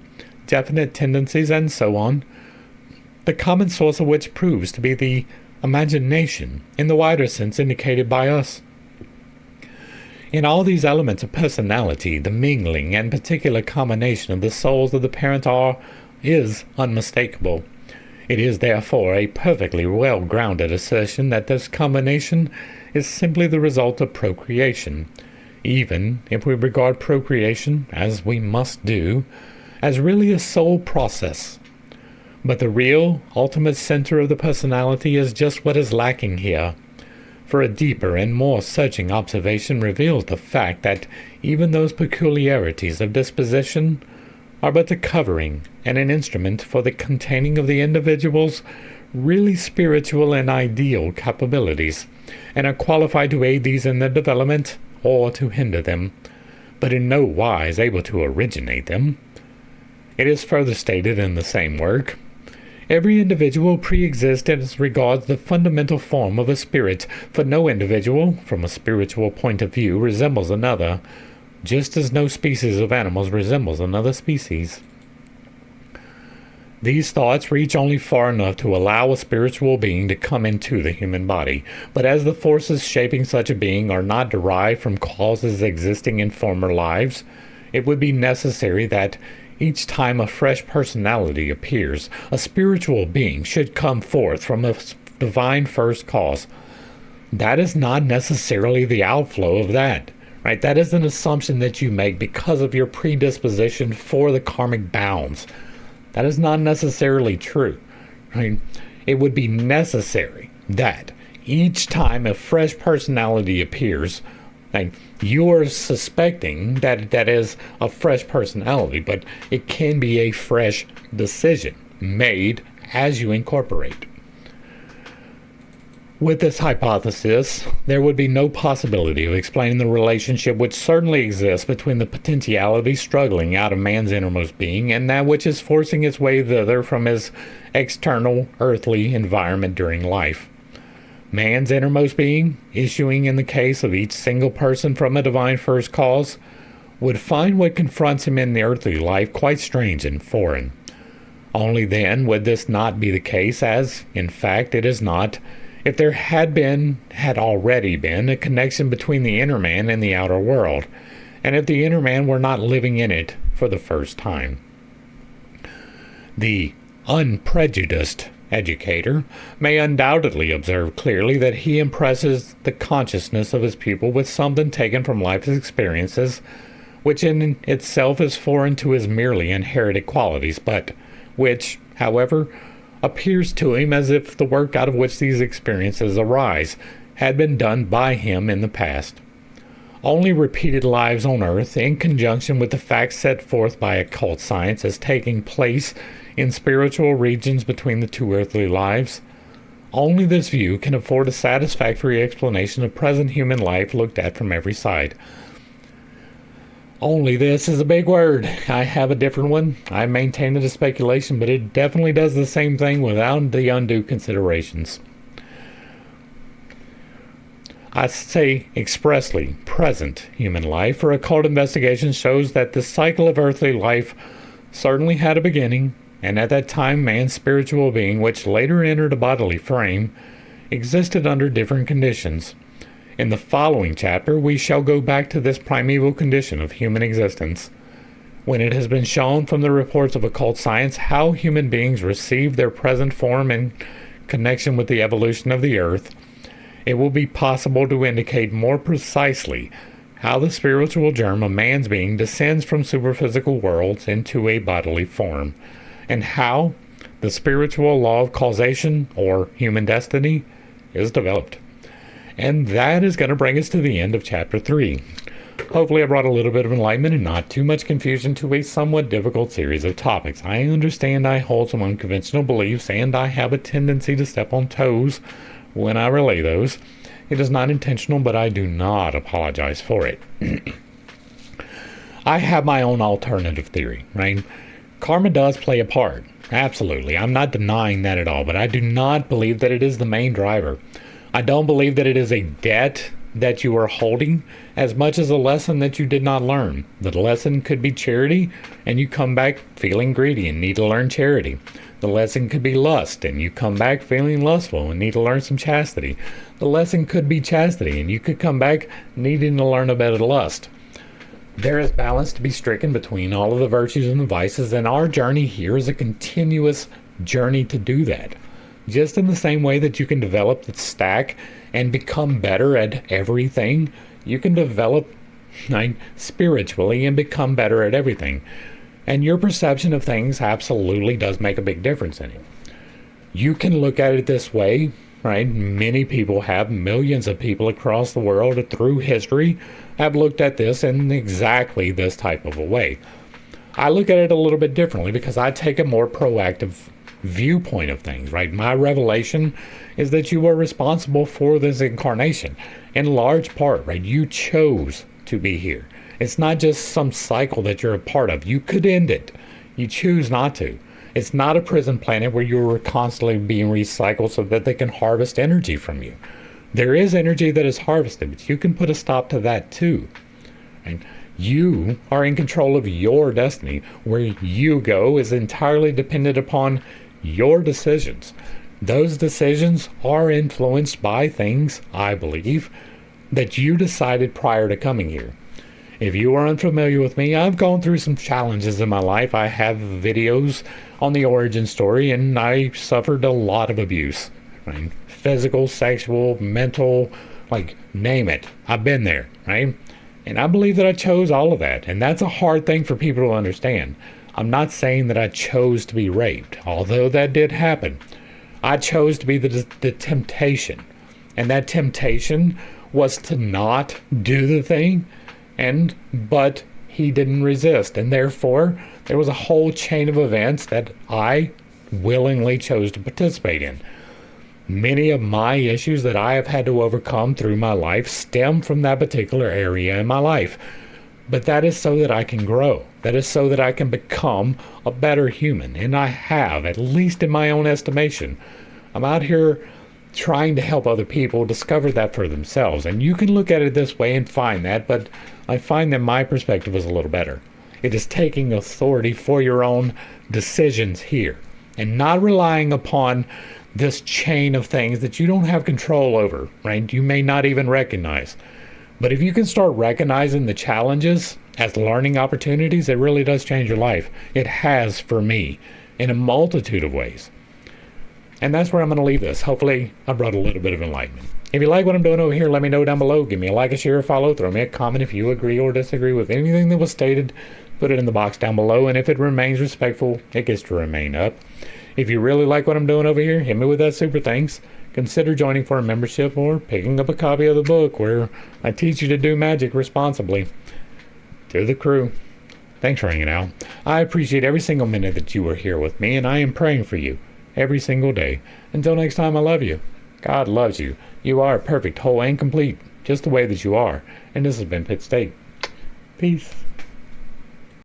definite tendencies, and so on, the common source of which proves to be the imagination in the wider sense indicated by us. In all these elements of personality, the mingling and particular combination of the souls of the parent is unmistakable. It is therefore a perfectly well-grounded assertion that this combination is simply the result of procreation, even if we regard procreation, as we must do, as really a soul process. But the real, ultimate center of the personality is just what is lacking here. For a deeper and more searching observation reveals the fact that even those peculiarities of disposition are but a covering and an instrument for the containing of the individual's really spiritual and ideal capabilities, and are qualified to aid these in their development or to hinder them, but in no wise able to originate them. It is further stated in the same work, every individual pre-exists as regards the fundamental form of a spirit, for no individual, from a spiritual point of view, resembles another, just as no species of animals resembles another species. These thoughts reach only far enough to allow a spiritual being to come into the human body, but as the forces shaping such a being are not derived from causes existing in former lives, it would be necessary that each time a fresh personality appears, a spiritual being should come forth from a divine first cause. That is not necessarily the outflow of that, right? That is an assumption that you make because of your predisposition for the karmic bounds. That is not necessarily true, right? It would be necessary that each time a fresh personality appears, like, you're suspecting that that is a fresh personality, but it can be a fresh decision made as you incorporate. With this hypothesis, there would be no possibility of explaining the relationship which certainly exists between the potentiality struggling out of man's innermost being and that which is forcing its way thither from his external earthly environment during life. Man's innermost being, issuing in the case of each single person from a divine first cause, would find what confronts him in the earthly life quite strange and foreign. Only then would this not be the case, as, in fact, it is not, if there had already been, a connection between the inner man and the outer world, and if the inner man were not living in it for the first time. The unprejudiced educator may undoubtedly observe clearly that he impresses the consciousness of his pupil with something taken from life's experiences, which in itself is foreign to his merely inherited qualities, but which, however, appears to him as if the work out of which these experiences arise had been done by him in the past. Only repeated lives on earth, in conjunction with the facts set forth by occult science as taking place in spiritual regions between the two earthly lives, only this view can afford a satisfactory explanation of present human life looked at from every side. Only this is a big word. I have a different one. I maintain it as speculation, but it definitely does the same thing without the undue considerations. I say expressly present human life, for occult investigation shows that the cycle of earthly life certainly had a beginning, and at that time man's spiritual being, which later entered a bodily frame, existed under different conditions. In the following chapter, we shall go back to this primeval condition of human existence, when it has been shown from the reports of occult science how human beings received their present form in connection with the evolution of the earth. It will be possible to indicate more precisely how the spiritual germ of man's being descends from superphysical worlds into a bodily form, and how the spiritual law of causation, or human destiny, is developed. And that is going to bring us to the end of Chapter 3. Hopefully I brought a little bit of enlightenment and not too much confusion to a somewhat difficult series of topics. I understand I hold some unconventional beliefs, and I have a tendency to step on toes when I relay those. It is not intentional, but I do not apologize for it. I have my own alternative theory, right? Karma does play a part. Absolutely. I'm not denying that at all, but I do not believe that it is the main driver. I don't believe that it is a debt that you are holding as much as a lesson that you did not learn. The lesson could be charity, and you come back feeling greedy and need to learn charity. The lesson could be lust, and you come back feeling lustful and need to learn some chastity. The lesson could be chastity, and you could come back needing to learn about lust. There is balance to be stricken between all of the virtues and the vices, and our journey here is a continuous journey to do that. Just in the same way that you can develop the stack and become better at everything, you can develop spiritually and become better at everything. And your perception of things absolutely does make a big difference in it. You can look at it this way, right? Many people have, millions of people across the world through history have looked at this in exactly this type of a way. I look at it a little bit differently because I take a more proactive viewpoint of things, right? My revelation is that you are responsible for this incarnation in large part, right? You chose to be here. It's not just some cycle that you're a part of. You could end it. You choose not to. It's not a prison planet where you're constantly being recycled so that they can harvest energy from you. There is energy that is harvested, but you can put a stop to that too. And you are in control of your destiny. Where you go is entirely dependent upon your decisions. Those decisions are influenced by things, I believe, that you decided prior to coming here. If you are unfamiliar with me, I've gone through some challenges in my life. I have videos on the origin story, and I suffered a lot of abuse. Right? Physical, sexual, mental, name it. I've been there, right? And I believe that I chose all of that, and that's a hard thing for people to understand. I'm not saying that I chose to be raped, although that did happen. I chose to be the temptation, and that temptation was to not do the thing, but he didn't resist, and therefore there was a whole chain of events that I willingly chose to participate in. Many of my issues that I have had to overcome through my life stem from that particular area in my life. But that is so that I can grow. That is so that I can become a better human. And I have, at least in my own estimation. I'm out here trying to help other people discover that for themselves. And you can look at it this way and find that, but I find that my perspective is a little better. It is taking authority for your own decisions here and not relying upon this chain of things that you don't have control over, right? You may not even recognize. But if you can start recognizing the challenges as learning opportunities, it really does change your life. It has for me in a multitude of ways. And that's where I'm going to leave this. Hopefully, I brought a little bit of enlightenment. If you like what I'm doing over here, let me know down below. Give me a like, a share, a follow. Throw me a comment if you agree or disagree with anything that was stated. Put it in the box down below. And if it remains respectful, it gets to remain up. If you really like what I'm doing over here, hit me with that super thanks. Consider joining for a membership or picking up a copy of the book where I teach you to do magic responsibly. To the crew, thanks for hanging out. I appreciate every single minute that you were here with me, and I am praying for you every single day. Until next time, I love you. God loves you. You are perfect, whole, and complete, just the way that you are. And this has been Pitt State. Peace.